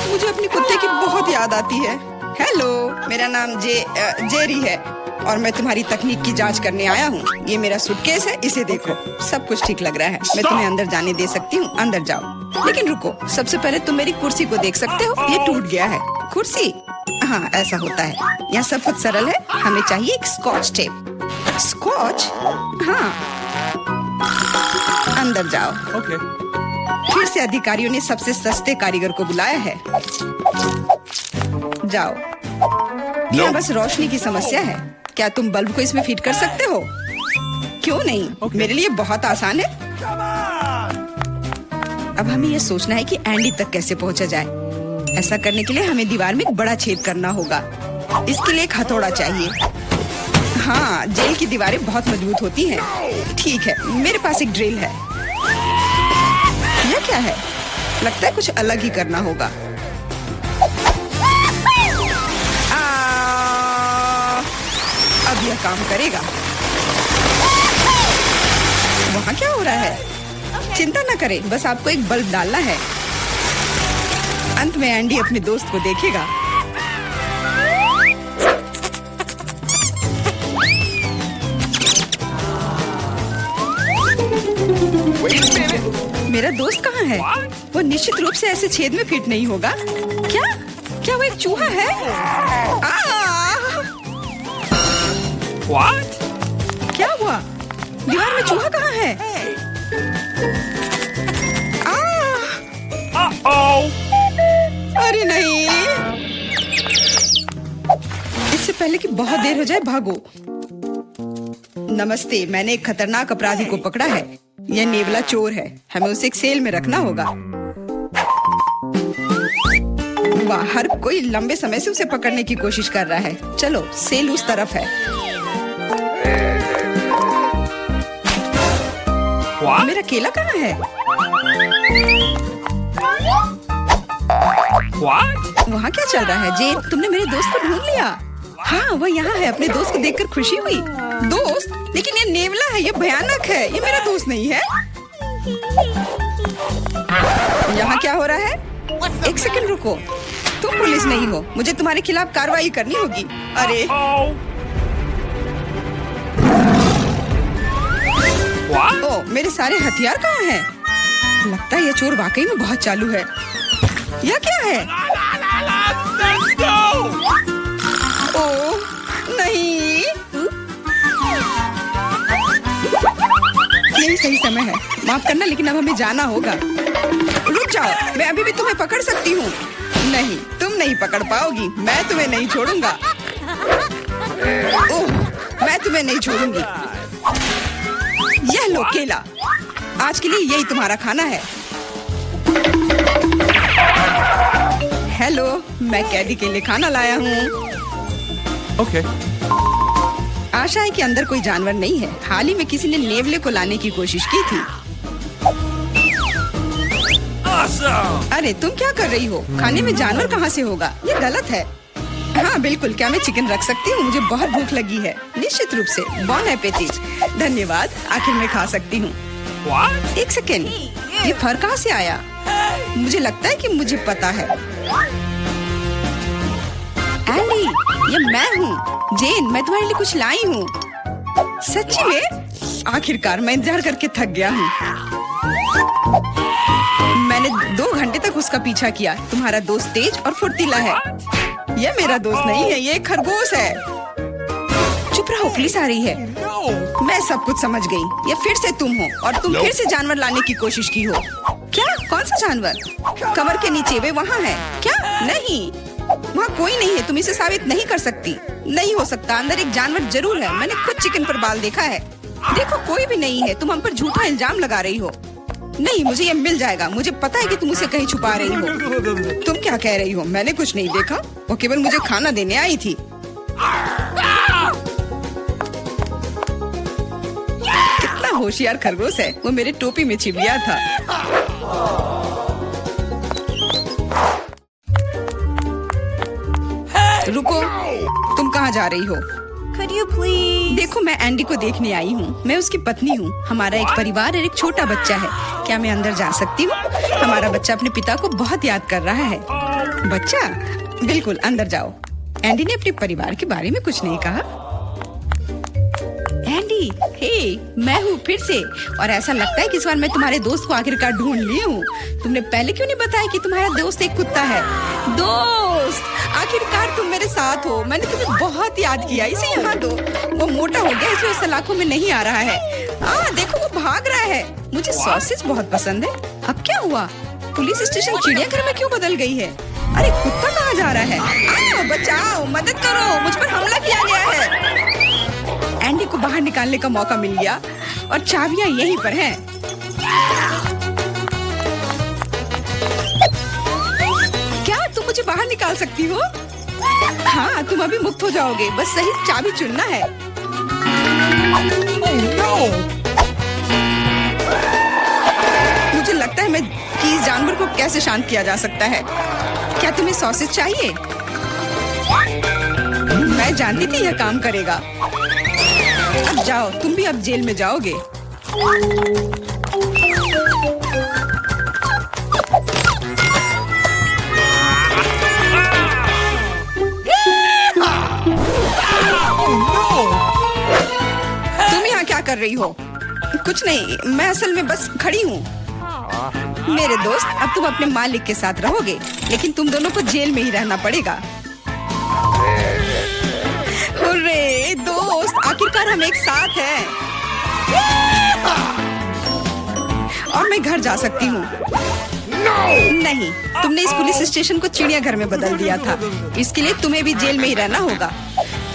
मुझे अपने कुत्ते की बहुत याद आती है। हेलो, मेरा नाम जेरी है और मैं तुम्हारी तकनीक की जांच करने आया हूँ। ये मेरा सूटकेस है, इसे देखो, सब कुछ ठीक लग रहा है। मैं तुम्हें अंदर जाने दे सकती हूँ, अंदर जाओ। लेकिन रुको, सबसे पहले तुम मेरी कुर्सी को देख सकते हो, ये टूट गया है। कुर्सी? हाँ, ऐसा होता है। यहाँ सब कुछ सरल है, हमें चाहिए एक स्कॉच टेप। स्कॉच? हाँ, अंदर जाओ। Okay. फिर से अधिकारियों ने सबसे सस्ते कारीगर को बुलाया है। जाओ। यहाँ बस रोशनी की समस्या है। क्या तुम बल्ब को इसमें फिट कर सकते हो? क्यों नहीं? मेरे लिए बहुत आसान है। अब हमें यह सोचना है कि एंडी तक कैसे पहुंचा जाए। ऐसा करने के लिए हमें दीवार में एक बड़ा छेद करना होगा। इसके लिए एक हथौड़ा चाहिए। हाँ, जेल की दीवारें बहुत मजबूत होती हैं। ठीक है, मेरे पास एक ड्रिल है। यह क्या है? लगता है कुछ अलग ही करना होगा। यह काम करेगा। वहाँ क्या हो रहा है? चिंता न करें, बस आपको एक बल्ब डालना है। अंत में एंडी अपने दोस्त को देखेगा। मेरा दोस्त कहाँ है? वो निश्चित रूप से ऐसे छेद में फिट नहीं होगा। क्या क्या वो एक चूहा है? What? क्या हुआ? दीवार में चूहा कहाँ है? Uh-oh! अरे नहीं, इससे पहले कि बहुत देर हो जाए भागो। नमस्ते, मैंने एक खतरनाक अपराधी को पकड़ा है। यह नेवला चोर है, हमें उसे एक सेल में रखना होगा। वाह, हर कोई लंबे समय से उसे पकड़ने की कोशिश कर रहा है। चलो, सेल उस तरफ है। What? मेरा केला कहाँ है? What? वहाँ क्या चल रहा है? जेन, तुमने मेरे दोस्त को ढूंढ लिया? हाँ, वह यहाँ है। अपने दोस्त को देखकर खुशी हुई। दोस्त? लेकिन ये नेवला है, ये भयानक है। ये मेरा दोस्त नहीं है। यहाँ क्या हो रहा है? एक सेकंड रुको, तुम पुलिस नहीं हो। मुझे तुम्हारे खिलाफ कार्रवाई करनी होगी। अरे Oh! What? ओ, मेरे सारे हथियार कहाँ हैं? लगता है ये चोर वाकई में बहुत चालू है। यह क्या है? Let's go! ओ नहीं, यही सही समय है। माफ करना, लेकिन अब हमें जाना होगा। रुक जाओ, मैं अभी भी तुम्हें पकड़ सकती हूँ। नहीं, तुम नहीं पकड़ पाओगी। मैं तुम्हें नहीं छोड़ूंगा। ओह, मैं तुम्हें नहीं छोड़ूंगी। यह लो केला, आज के लिए यही तुम्हारा खाना है। हेलो, मैं कैदी के लिए खाना लाया हूँ। Okay. आशा है कि अंदर कोई जानवर नहीं है। हाल ही में किसी ने नेवले को लाने की कोशिश की थी। Awesome! अरे तुम क्या कर रही हो? खाने में जानवर कहाँ से होगा? ये गलत है। हाँ बिल्कुल, क्या मैं चिकन रख सकती हूँ? मुझे बहुत भूख लगी है। निश्चित रूप से। बॉन एपेटिट। धन्यवाद, आखिर मैं खा सकती हूँ। What? एक सेकेंड, ये फर कहाँ से आया? मुझे लगता है कि मुझे पता है। एंडी, ये मैं हूँ। जेन, मैं तुम्हारे लिए कुछ लाई हूँ। सच्ची में? आखिरकार मैं इंतजार करके थक गया हूँ। मैंने 2 घंटे तक उसका पीछा किया। तुम्हारा दोस्त तेज और फुर्तीला है। यह मेरा दोस्त नहीं है, ये एक खरगोश है। चुप रहो, पुलिस आ रही है। No! मैं सब कुछ समझ गई। ये फिर से तुम हो और तुम फिर से जानवर लाने की कोशिश की हो। क्या? कौन सा जानवर? कमर के नीचे वे वहाँ है। क्या? नहीं, वहाँ कोई नहीं है। तुम इसे साबित नहीं कर सकती। नहीं हो सकता, अंदर एक जानवर जरूर है। मैंने खुद चिकन पर बाल देखा है। देखो, कोई भी नहीं है। तुम हम पर झूठा इल्जाम लगा रही हो। नहीं, मुझे ये मिल जाएगा। मुझे पता है कि तुम उसे कहीं छुपा रही हो। तुम क्या कह रही हो? मैंने कुछ नहीं देखा। वो केवल मुझे खाना देने आई थी। कितना होशियार खरगोश है। वो मेरे टोपी में छिप गया था। रुको, तुम कहाँ जा रही हो? Could you please? देखो, मैं एंडी को देखने आई हूँ। मैं उसकी पत्नी हूँ। हमारा एक परिवार और एक छोटा बच्चा है। क्या मैं अंदर जा सकती हूँ? हमारा बच्चा अपने पिता को बहुत याद कर रहा है। बच्चा? बिल्कुल, अंदर जाओ। एंडी ने अपने परिवार के बारे में कुछ नहीं कहा। एंडी, हे, मैं हूँ फिर से। और ऐसा लगता है कि इस बार मैं तुम्हारे दोस्त को आखिरकार ढूंढ ली हूँ। तुमने पहले क्यों नहीं बताया कि तुम्हारा दोस्त एक कुत्ता है? दोस्त, आखिरकार तुम मेरे साथ हो। मैंने तुम्हें बहुत याद किया। इसे यहाँ दो। वो मोटा हो गया, इसलिए सलाखों में नहीं आ रहा है। देखो, वो भाग रहा है। मुझे सॉसेज बहुत पसंद है। अब क्या हुआ? पुलिस स्टेशन चिड़ियाघर में क्यों बदल गई है? अरे कुत्ता कहाँ जा रहा है? बचाओ, मदद करो, मुझ पर हमला किया गया है। एंडी को बाहर निकालने का मौका मिल गया और चाबियां यहीं पर हैं। क्या तुम मुझे बाहर निकाल सकती हो? हाँ, तुम अभी मुक्त हो जाओगे। बस सही चाबी चुनना है। मुझे लगता है कि इस जानवर को कैसे शांत किया जा सकता है। क्या तुम्हें सॉसेज चाहिए? मैं जानती थी यह काम करेगा। जाओ, तुम भी अब जेल में जाओगे। तुम यहाँ क्या कर रही हो? कुछ नहीं, मैं असल में बस खड़ी हूँ। मेरे दोस्त, अब तुम अपने मालिक के साथ रहोगे, लेकिन तुम दोनों को जेल में ही रहना पड़ेगा। हुर्रे दोस्त, आखिरकार हम एक साथ हैं। और मैं घर जा सकती हूँ। नहीं, तुमने इस पुलिस स्टेशन को चिड़ियाघर में बदल दिया था। इसके लिए तुम्हें भी जेल में ही रहना होगा।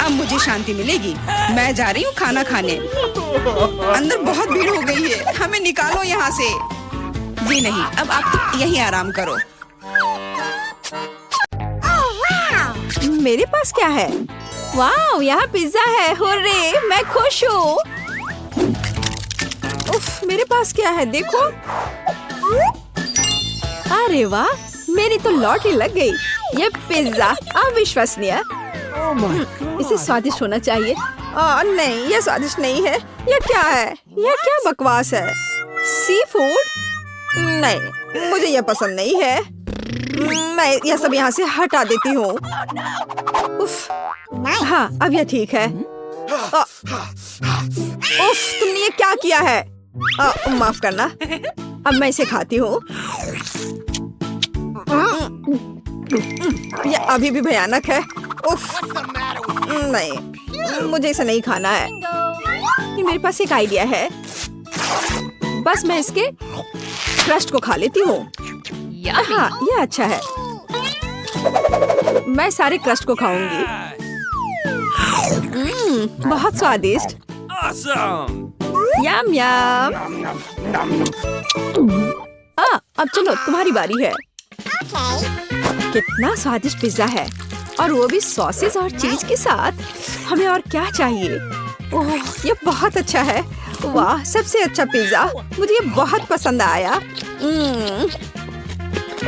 अब मुझे शांति मिलेगी। मैं जा रही हूँ खाना खाने। अंदर बहुत भीड़ हो गई है, हमें निकालो यहाँ से। जी नहीं, अब आप तो यहीं आराम करो। मेरे पास क्या है? वाह, यहाँ पिज्जा है। हुर्रे, मैं खुश हूँ। उफ, मेरे पास क्या है देखो। अरे वाह, मेरी तो लॉटरी लग गई। ये पिज्जा अविश्वसनीय। इसे स्वादिष्ट होना चाहिए। नहीं, ये स्वादिष्ट नहीं है। ये क्या है? ये क्या बकवास है? Sea food? नहीं, मुझे ये पसंद नहीं है। मैं यह सब यहाँ से हटा देती हूँ। उफ, हाँ, अब यह ठीक है। उफ, तुमने ये क्या किया है? माफ करना। अब मैं इसे खाती हूँ। ये अभी भी भयानक है। उफ, नहीं, मुझे इसे नहीं खाना है। मेरे पास एक आइडिया है। बस मैं इसके क्रस्ट को खा लेती हूँ। हाँ, ये अच्छा है। मैं सारे क्रस्ट को खाऊंगी। बहुत स्वादिष्ट। Awesome! यम यम। अब चलो, तुम्हारी बारी है। कितना स्वादिष्ट पिज्जा है, और वो भी सॉसेस और चीज के साथ। हमें और क्या चाहिए? ओह, ये बहुत अच्छा है। वाह, सबसे अच्छा पिज्जा। मुझे ये बहुत पसंद आया।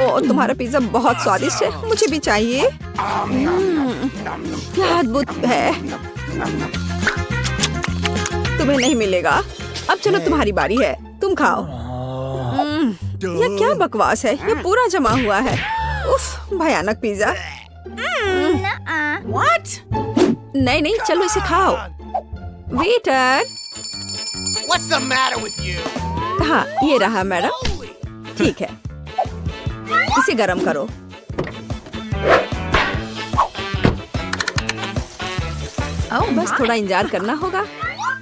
ओह, तुम्हारा पिज्जा बहुत स्वादिष्ट है। मुझे भी चाहिए। यह अद्भुत है। तुम्हें नहीं मिलेगा। अब चलो, तुम्हारी बारी है। तुम खाओ। यह क्या बकवास है? ये पूरा जमा हुआ है। उफ, भयानक पिज्जा। नहीं नहीं, चलो इसे खाओ। Waiter. What's the matter with you? हाँ, ये रहा मैडम। ठीक है, इसे गरम करो। बस थोड़ा इंतजार करना होगा।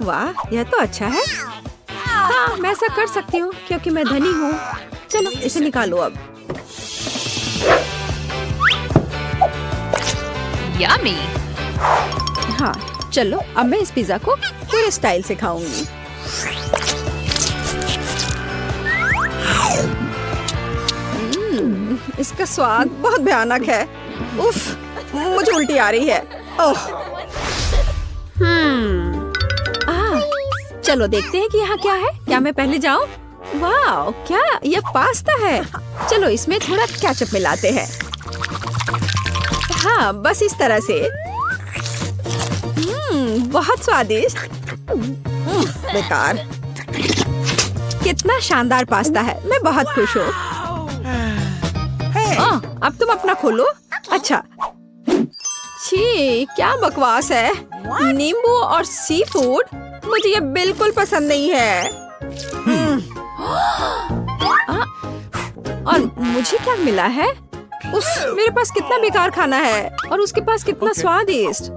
वाह, यह तो अच्छा है। हाँ, मैं ऐसा कर सकती हूँ क्योंकि मैं धनी हूँ। चलो, इसे निकालो अब। Yummy! हाँ, चलो, अब मैं इस पिज्जा को पूरे स्टाइल से खाऊंगी। इसका स्वाद बहुत भयानक है। उफ, मुझे उल्टी आ रही है। ओह। चलो देखते हैं कि यहाँ क्या है। क्या मैं पहले जाऊँ? वाह, क्या ये पास्ता है। चलो, इसमें थोड़ा केचप मिलाते हैं। हाँ, बस इस तरह से। बहुत स्वादिष्ट। बेकार। कितना शानदार पास्ता है। मैं बहुत खुश हूँ। अब तुम अपना खोलो। अच्छा। छी, क्या बकवास है। नींबू और सी फूड। मुझे ये बिल्कुल पसंद नहीं है। और मुझे क्या मिला है? मेरे पास कितना बेकार खाना है, और उसके पास कितना स्वादिष्ट।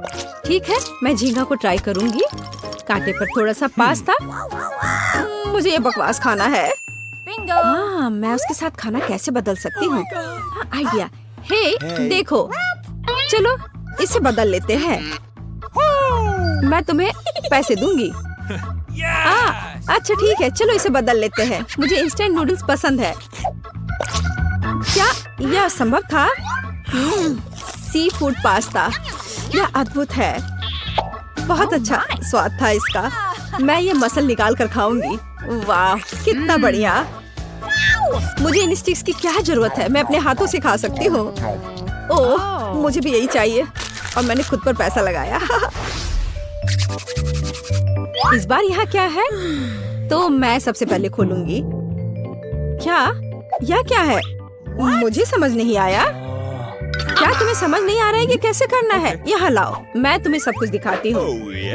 ठीक है, मैं झींगा को ट्राई करूंगी। कांटे पर थोड़ा सा पास्ता। मुझे ये बकवास खाना है। हाँ, मैं उसके साथ खाना कैसे बदल सकती हूँ? आइडिया। हे, देखो, चलो इसे बदल लेते हैं। मैं तुम्हें पैसे दूंगी। अच्छा ठीक है, चलो इसे बदल लेते हैं। मुझे इंस्टेंट नूडल्स पसंद है। क्या यह संभव था? सी फूड पास्ता, यह अद्भुत है। बहुत अच्छा स्वाद था इसका। मैं ये मसल निकाल कर खाऊंगी। वाह, कितना बढ़िया। मुझे इन स्टिक्स की क्या जरूरत है? मैं अपने हाथों से खा सकती हूँ। ओह, मुझे भी यही चाहिए, और मैंने खुद पर पैसा लगाया। इस बार यहाँ क्या है? तो मैं सबसे पहले खोलूंगी। क्या? यह क्या है? मुझे समझ नहीं आया। क्या तुम्हें समझ नहीं आ रहा है कि कैसे करना है? यहाँ लाओ, मैं तुम्हें सब कुछ दिखाती हूँ।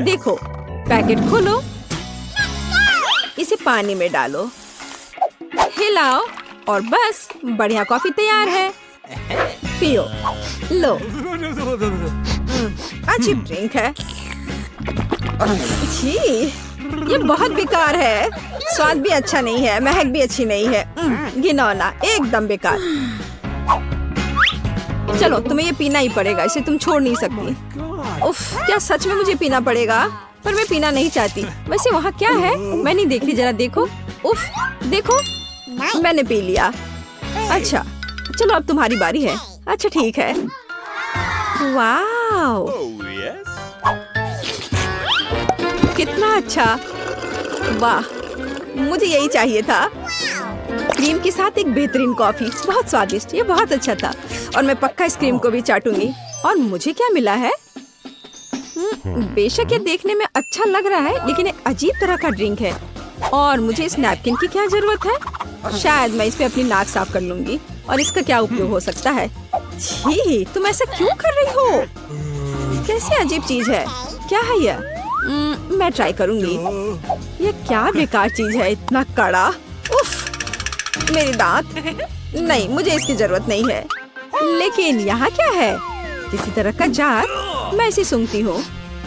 देखो, पैकेट खोलो, इसे पानी में डालो, हिलाओ और बस बढ़िया कॉफी तैयार है। पियो। लो। अच्छी ड्रिंक है। छी, ये बहुत बेकार है। स्वाद भी अच्छा नहीं है, महक भी अच्छी नहीं है। घिनौना, एकदम बेकार। चलो, तुम्हें ये पीना ही पड़ेगा, इसे तुम छोड़ नहीं सकती। उफ, क्या सच में मुझे पीना पड़ेगा? पर मैं पीना नहीं चाहती। वैसे वहाँ क्या है? मैं नहीं देख रही, जरा देखो। उफ, देखो, मैंने पी लिया। अच्छा, चलो अब तुम्हारी बारी है। अच्छा ठीक है। वाओ, कितना अच्छा। वाह, मुझे यही चाहिए था। क्रीम के साथ एक बेहतरीन कॉफी, बहुत स्वादिष्ट। ये बहुत अच्छा था और मैं पक्का इस क्रीम को भी चाटूंगी। और मुझे क्या मिला है? बेशक ये देखने में अच्छा लग रहा है, लेकिन एक अजीब तरह का ड्रिंक है। और मुझे इस नैपकिन की क्या जरूरत है? शायद मैं इस पे अपनी नाक साफ कर लूंगी। और इसका क्या उपयोग हो सकता है? छी, तुम ऐसा क्यों कर रही हो? कैसी अजीब चीज है। क्या है यह? मैं ट्राई करूंगी। ये क्या बेकार चीज है, इतना कड़ा। उफ, मेरे दांत। नहीं, मुझे इसकी जरूरत नहीं है। लेकिन यहाँ क्या है? किसी तरह का जार। मैं इसे सूंघती हूँ।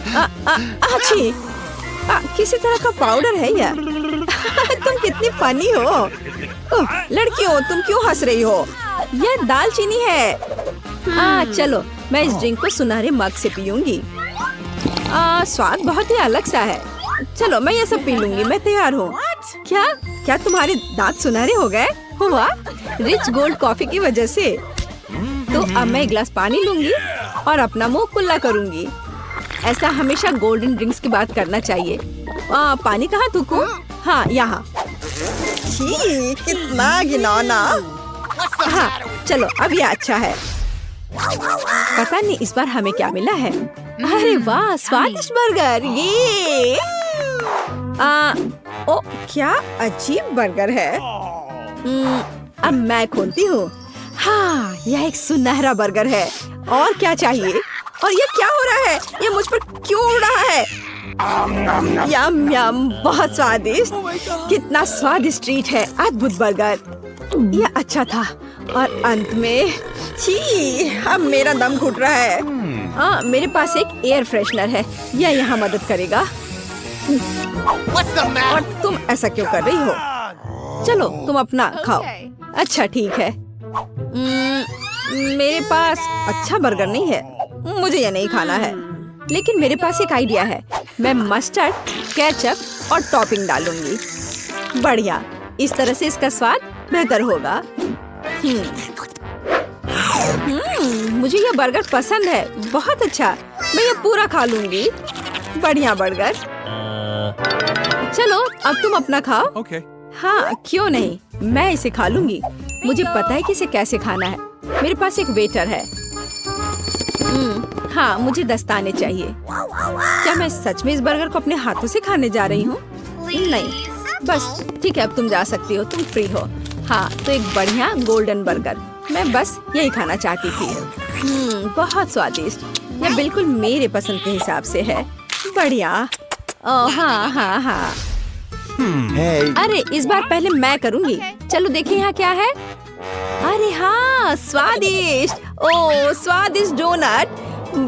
अच्छी, किसी तरह का पाउडर है यह। तुम कितनी फनी हो। लड़कियों, तुम क्यों हंस रही हो? यह दालचीनी है। चलो, मैं इस ड्रिंक को सुनहरे मग से पीऊंगी। स्वाद बहुत ही अलग सा है। चलो, मैं ये सब पी लूंगी। मैं तैयार हूँ। क्या तुम्हारे दांत सुनहरे हो गए? वाह, रिच गोल्ड कॉफी की वजह से। तो अब मैं एक गिलास पानी लूंगी और अपना मुंह कुल्ला करूंगी। ऐसा हमेशा गोल्डन ड्रिंक्स की बात करना चाहिए। पानी कहाँ थूकूं? हाँ, यहाँ। छी, कितना घिनौना। हाँ, चलो, अब ये अच्छा है। पता नहीं इस बार हमें क्या मिला है। अरे वाह, स्वादिष्ट बर्गर। ये ओ, क्या अजीब बर्गर है। अब मैं खोलती हूँ। हाँ, यह एक सुनहरा बर्गर है। और क्या चाहिए? और ये क्या हो रहा है? ये मुझ पर क्यों उड़ रहा है? यम यम, बहुत स्वादिष्ट। कितना स्वादिष्ट ट्रीट है। अद्भुत बर्गर। यह अच्छा था। और अंत में, छी, अब मेरा दम घुट रहा है। मेरे पास एक एयर फ्रेशनर है। यह यहाँ मदद करेगा। और तुम ऐसा क्यों कर रही हो? चलो, तुम अपना खाओ। अच्छा ठीक है। मेरे पास अच्छा बर्गर नहीं है, मुझे ये नहीं खाना है। लेकिन मेरे पास एक आइडिया है। मैं मस्टर्ड, केचप और टॉपिंग डालूंगी। बढ़िया, इस तरह से इसका स्वाद बेहतर होगा। मुझे ये बर्गर पसंद है, बहुत अच्छा। मैं ये पूरा खा लूंगी। बढ़िया बर्गर। चलो, अब तुम अपना खाओ। Okay. हाँ, क्यों नहीं, मैं इसे खा लूंगी। मुझे पता है कि इसे कैसे खाना है। मेरे पास एक वेटर है। हाँ, मुझे दस्ताने चाहिए। क्या मैं सच में इस बर्गर को अपने हाथों से खाने जा रही हूँ? नहीं, बस ठीक है, अब तुम जा सकती हो, तुम फ्री हो। हाँ, तो एक बढ़िया गोल्डन बर्गर। मैं बस यही खाना चाहती थी। बहुत स्वादिष्ट। यह बिल्कुल मेरे पसंद के हिसाब से है। बढ़िया। ओह हाँ हाँ हाँ। अरे, इस बार पहले मैं करूँगी। चलो देखें यहाँ क्या है। अरे हाँ, स्वादिष्ट। ओह, स्वादिष्ट डोनट।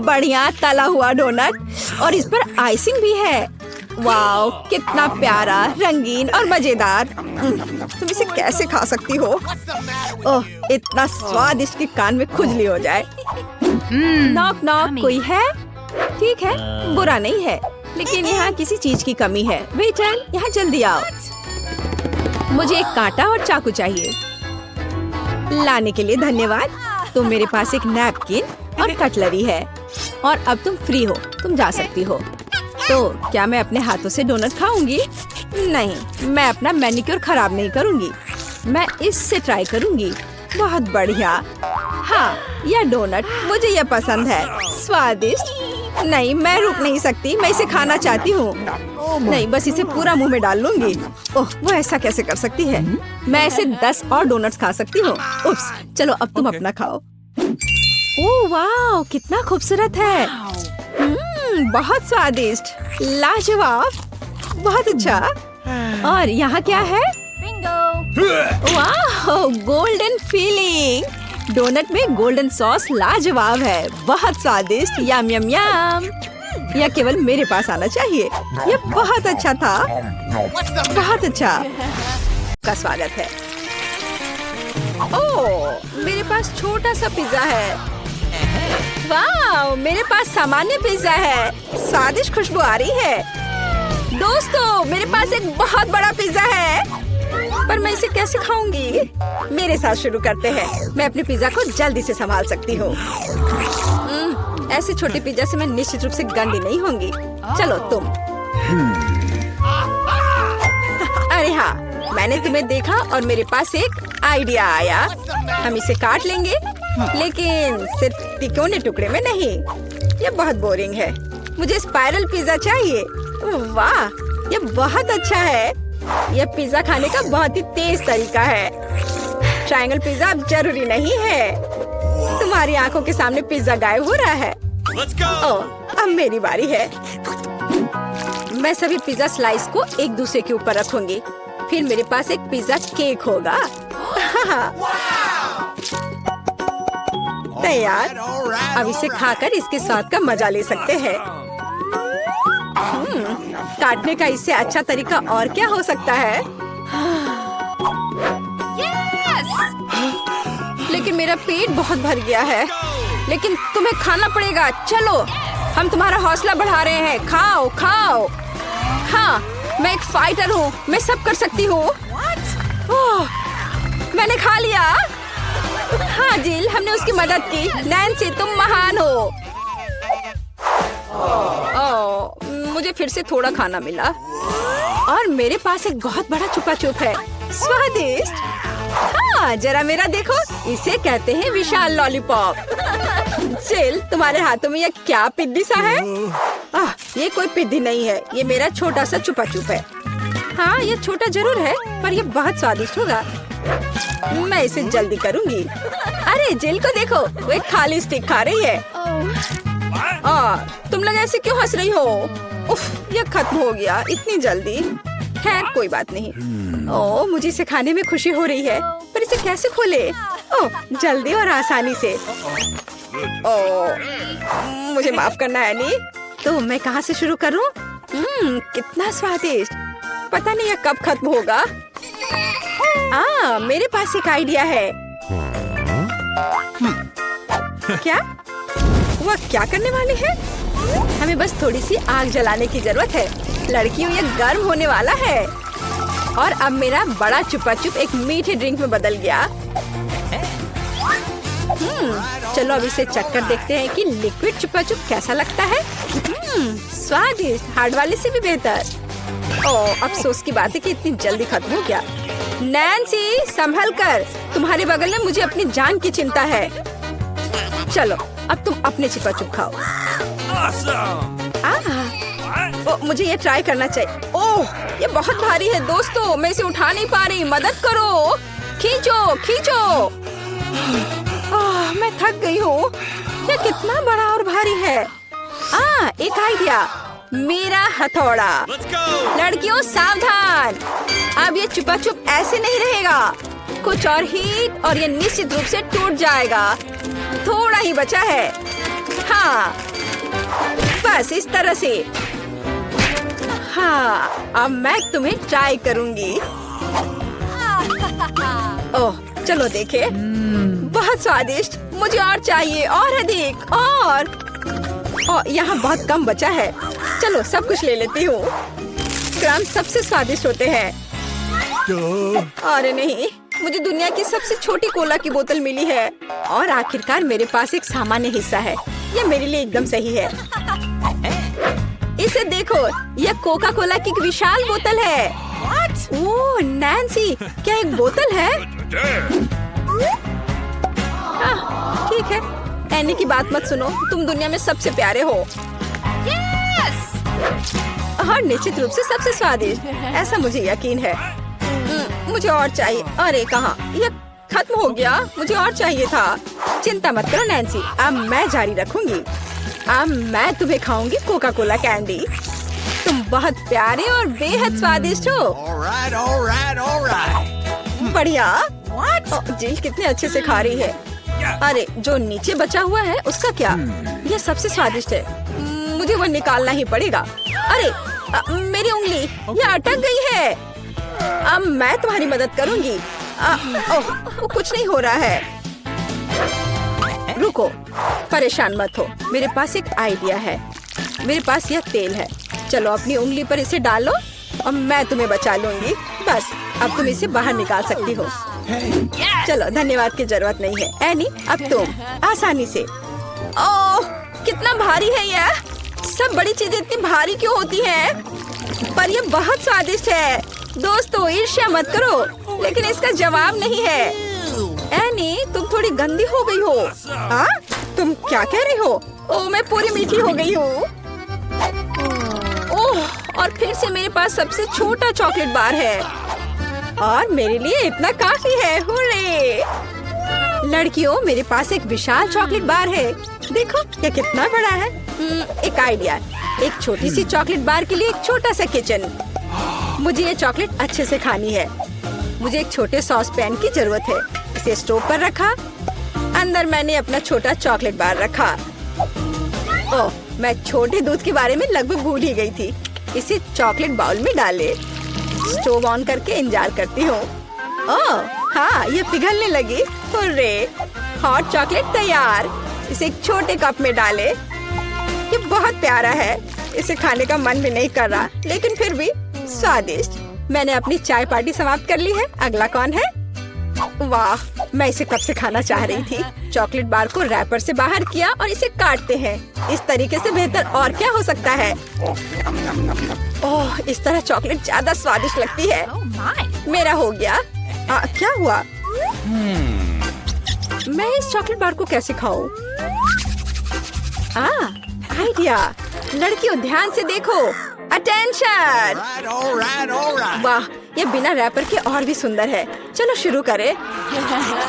बढ़िया तला हुआ डोनट और इस पर आइसिंग भी है। वाओ, कितना प्यारा, रंगीन और मजेदार। तुम इसे कैसे खा सकती हो? ओह, इतना स्वादिष्ट कि कान में खुजली हो जाए। नॉक नॉक, कोई है? ठीक है, बुरा नहीं है, लेकिन यहाँ किसी चीज की कमी है। वेटर, यहाँ जल्दी आओ। मुझे एक कांटा और चाकू चाहिए। लाने के लिए धन्यवाद। तो मेरे पास एक नैपकिन और कटलरी है। और अब तुम फ्री हो, तुम जा सकती हो। तो क्या मैं अपने हाथों से डोनट खाऊंगी? नहीं, मैं अपना मैनिक्योर खराब नहीं करूंगी। मैं इससे ट्राई करूंगी। बहुत बढ़िया। हाँ, यह डोनट मुझे यह पसंद है। स्वादिष्ट। नहीं, मैं रुक नहीं सकती, मैं इसे खाना चाहती हूँ। नहीं, बस इसे पूरा मुंह में डाल लूंगी। ओह, वो ऐसा कैसे कर सकती है? मैं ऐसे 10 और डोनट्स खा सकती हूँ। उप्स, चलो अब तुम अपना खाओ। ओह वाह, कितना खूबसूरत है। बहुत स्वादिष्ट, लाजवाब, बहुत अच्छा। और यहाँ क्या है? वाह, गोल्डन फीलिंग। डोनट में गोल्डन सॉस लाजवाब है, बहुत स्वादिष्ट। यम यम यम। यह केवल मेरे पास आना चाहिए। यह बहुत अच्छा था, बहुत अच्छा। का स्वागत है। ओह, मेरे पास छोटा सा पिज्जा है। वाह, मेरे पास सामान्य पिज्जा है। स्वादिष्ट खुशबू आ रही है। दोस्तों, मेरे पास एक बहुत बड़ा पिज्जा है, पर मैं इसे कैसे खाऊंगी? मेरे साथ शुरू करते हैं। मैं अपने पिज्जा को जल्दी से संभाल सकती हूँ। ऐसे छोटे पिज्जा से मैं निश्चित रूप से गंदी नहीं होंगी। चलो तुम। अरे हाँ, मैंने तुम्हें देखा और मेरे पास एक आइडिया आया। हम इसे काट लेंगे, लेकिन सिर्फ तिकोने टुकड़े में नहीं। यह बहुत बोरिंग है। मुझे स्पाइरल पिज्जा चाहिए। वाह, यह बहुत अच्छा है। यह पिज्जा खाने का बहुत ही तेज तरीका है। ट्रायंगल पिज्जा अब जरूरी नहीं है। तुम्हारी आंखों के सामने पिज्जा गायब हो रहा है। ओह, अब मेरी बारी है। मैं सभी पिज्जा स्लाइस को एक दूसरे के ऊपर रखूंगी। फिर मेरे पास एक पिज्जा केक होगा। तैयार। अब इसे खाकर इसके स्वाद का मजा ले सकते हैं। काटने का इससे अच्छा तरीका और क्या हो सकता है? लेकिन मेरा पेट बहुत भर गया है। लेकिन तुम्हें खाना पड़ेगा। चलो, हम तुम्हारा हौसला बढ़ा रहे हैं। खाओ खाओ। हाँ, मैं एक फाइटर हूँ, मैं सब कर सकती हूँ। ओह, मैंने खा लिया। हाँ जिल, हमने उसकी मदद की। नैन्सी, तुम महान हो। ओह, मुझे फिर से थोड़ा खाना मिला और मेरे पास एक बहुत बड़ा छुपा छुप है। स्वादिष्ट। हाँ, जरा मेरा देखो। इसे कहते हैं विशाल लॉलीपॉप। जिल, तुम्हारे हाथों में यह क्या पिद्दी सा है? ये कोई पिद्दी नहीं है, ये मेरा छोटा सा छुपा छुप है। हाँ, ये छोटा जरूर है, पर ये बहुत स्वादिष्ट होगा। मैं इसे जल्दी करूंगी। अरे जिल को देखो, वो एक खाली स्टिक खा रही है। तुम लोग ऐसे क्यों हंस रही हो? उफ, यह खत्म हो गया इतनी जल्दी। खैर कोई बात नहीं। ओह, मुझे इसे खाने में खुशी हो रही है, पर इसे कैसे खोले? ओह, जल्दी और आसानी से। ओह, मुझे माफ करना है नी। तो मैं कहाँ से शुरू करूँ? कितना स्वादिष्ट। पता नहीं यह कब खत्म होगा। मेरे पास एक आइडिया है। क्या? वह क्या करने वाली है? हमें बस थोड़ी सी आग जलाने की जरूरत है। लड़कियों, ये गर्म होने वाला है। और अब मेरा बड़ा छुपा छुप एक मीठे ड्रिंक में बदल गया। चलो अब इसे चक्कर देखते हैं कि लिक्विड छुपा छुप कैसा लगता है। स्वादिष्ट, हार्ड वाले से भी बेहतर। ओह, अफसोस की बात है कि इतनी जल्दी खत्म हो गया। नैन्सी, संभल कर, तुम्हारे बगल में मुझे अपनी जान की चिंता है। चलो अब तुम अपने छुपा छुप खाओ। मुझे ये ट्राई करना चाहिए। ओह, ये बहुत भारी है दोस्तों, मैं इसे उठा नहीं पा रही। मदद करो, खींचो खींचो। मैं थक गई हूँ। ये कितना बड़ा और भारी है। एक आइडिया, मेरा हथौड़ा। लड़कियों सावधान, अब ये छुपा छुप ऐसे नहीं रहेगा। कुछ और हीट और ये निश्चित रूप से टूट जाएगा। थोड़ा ही बचा है। हाँ, बस इस तरह से। हाँ, अब मैं तुम्हें ट्राई करूंगी। ओह, चलो देखे। बहुत स्वादिष्ट, मुझे और चाहिए, और अधिक। और यहाँ बहुत कम बचा है। चलो सब कुछ ले लेती हूँ। क्रम सबसे स्वादिष्ट होते हैं। अरे नहीं, मुझे दुनिया की सबसे छोटी कोला की बोतल मिली है। और आखिरकार मेरे पास एक सामान्य हिस्सा है। यह मेरे लिए एकदम सही है। इसे देखो, यह कोका कोला की एक विशाल बोतल है। ओह नैन्सी, क्या एक बोतल है? ठीक है, एनी की बात मत सुनो। तुम दुनिया में सबसे प्यारे हो। और निश्चित रूप से सबसे स्वादिष्ट, ऐसा मुझे यकीन है। मुझे और चाहिए। अरे कहाँ, ये खत्म हो गया। मुझे और चाहिए था। चिंता मत करो नैन्सी, अब मैं जारी रखूंगी। अब मैं तुम्हें खाऊंगी कोका कोला कैंडी। तुम बहुत प्यारे और बेहद स्वादिष्ट हो। All right, all right, all right. बढ़िया। जिल कितने अच्छे से खा रही है। अरे जो नीचे बचा हुआ है उसका क्या? ये सबसे स्वादिष्ट है। मुझे वो निकालना ही पड़ेगा। अरे मेरी उंगली ये अटक गई है। अब मैं तुम्हारी मदद करूंगी। ओह, वो कुछ नहीं हो रहा है। रुको, परेशान मत हो। मेरे पास एक आइडिया है। मेरे पास यह तेल है। चलो अपनी उंगली पर इसे डालो और मैं तुम्हें बचा लूंगी। बस अब तुम इसे बाहर निकाल सकती हो। चलो, धन्यवाद की जरूरत नहीं है। एनी, अब तुम आसानी से। ओह, कितना भारी है यह। सब बड़ी चीजें इतनी भारी क्यों होती हैं? पर यह बहुत स्वादिष्ट है। दोस्तों, ईर्ष्या मत करो, लेकिन इसका जवाब नहीं है। एनी, तुम थोड़ी गंदी हो गई हो। हाँ? तुम क्या कह रही हो? ओह, मैं पूरी मीठी हो गई हूँ। ओह, और फिर से मेरे पास सबसे छोटा चॉकलेट बार है और मेरे लिए इतना काफी है। हुर्रे! लड़कियों, मेरे पास एक विशाल चॉकलेट बार है। देखो ये कितना बड़ा है। एक आइडिया, एक छोटी सी चॉकलेट बार के लिए एक छोटा सा किचन। मुझे ये चॉकलेट अच्छे से खानी है। मुझे एक छोटे सॉस पैन की जरूरत है। इसे स्टोव पर रखा। अंदर मैंने अपना छोटा चॉकलेट बार रखा। ओह, मैं छोटे दूध के बारे में लगभग भूल ही गई थी। इसे चॉकलेट बाउल में डाले। स्टोव ऑन करके इंतजार करती हूँ। ओह हाँ, ये पिघलने लगी। हुर्रे! हॉट चॉकलेट तैयार। इसे एक छोटे कप में डाले। ये बहुत प्यारा है। इसे खाने का मन भी नहीं कर रहा, लेकिन फिर भी स्वादिष्ट। मैंने अपनी चाय पार्टी समाप्त कर ली है। अगला कौन है? वाह, मैं इसे कब से खाना चाह रही थी। चॉकलेट बार को रैपर से बाहर किया और इसे काटते हैं। इस तरीके से बेहतर और क्या हो सकता है? ओह, इस तरह चॉकलेट ज्यादा स्वादिष्ट लगती है। मेरा हो गया। क्या हुआ? मैं इस चॉकलेट बार को कैसे खाऊं? आइडिया। लड़कियों, ध्यान से देखो। Attention! All right, all right. वाह, ये बिना रैपर के और भी सुंदर है। चलो शुरू करें।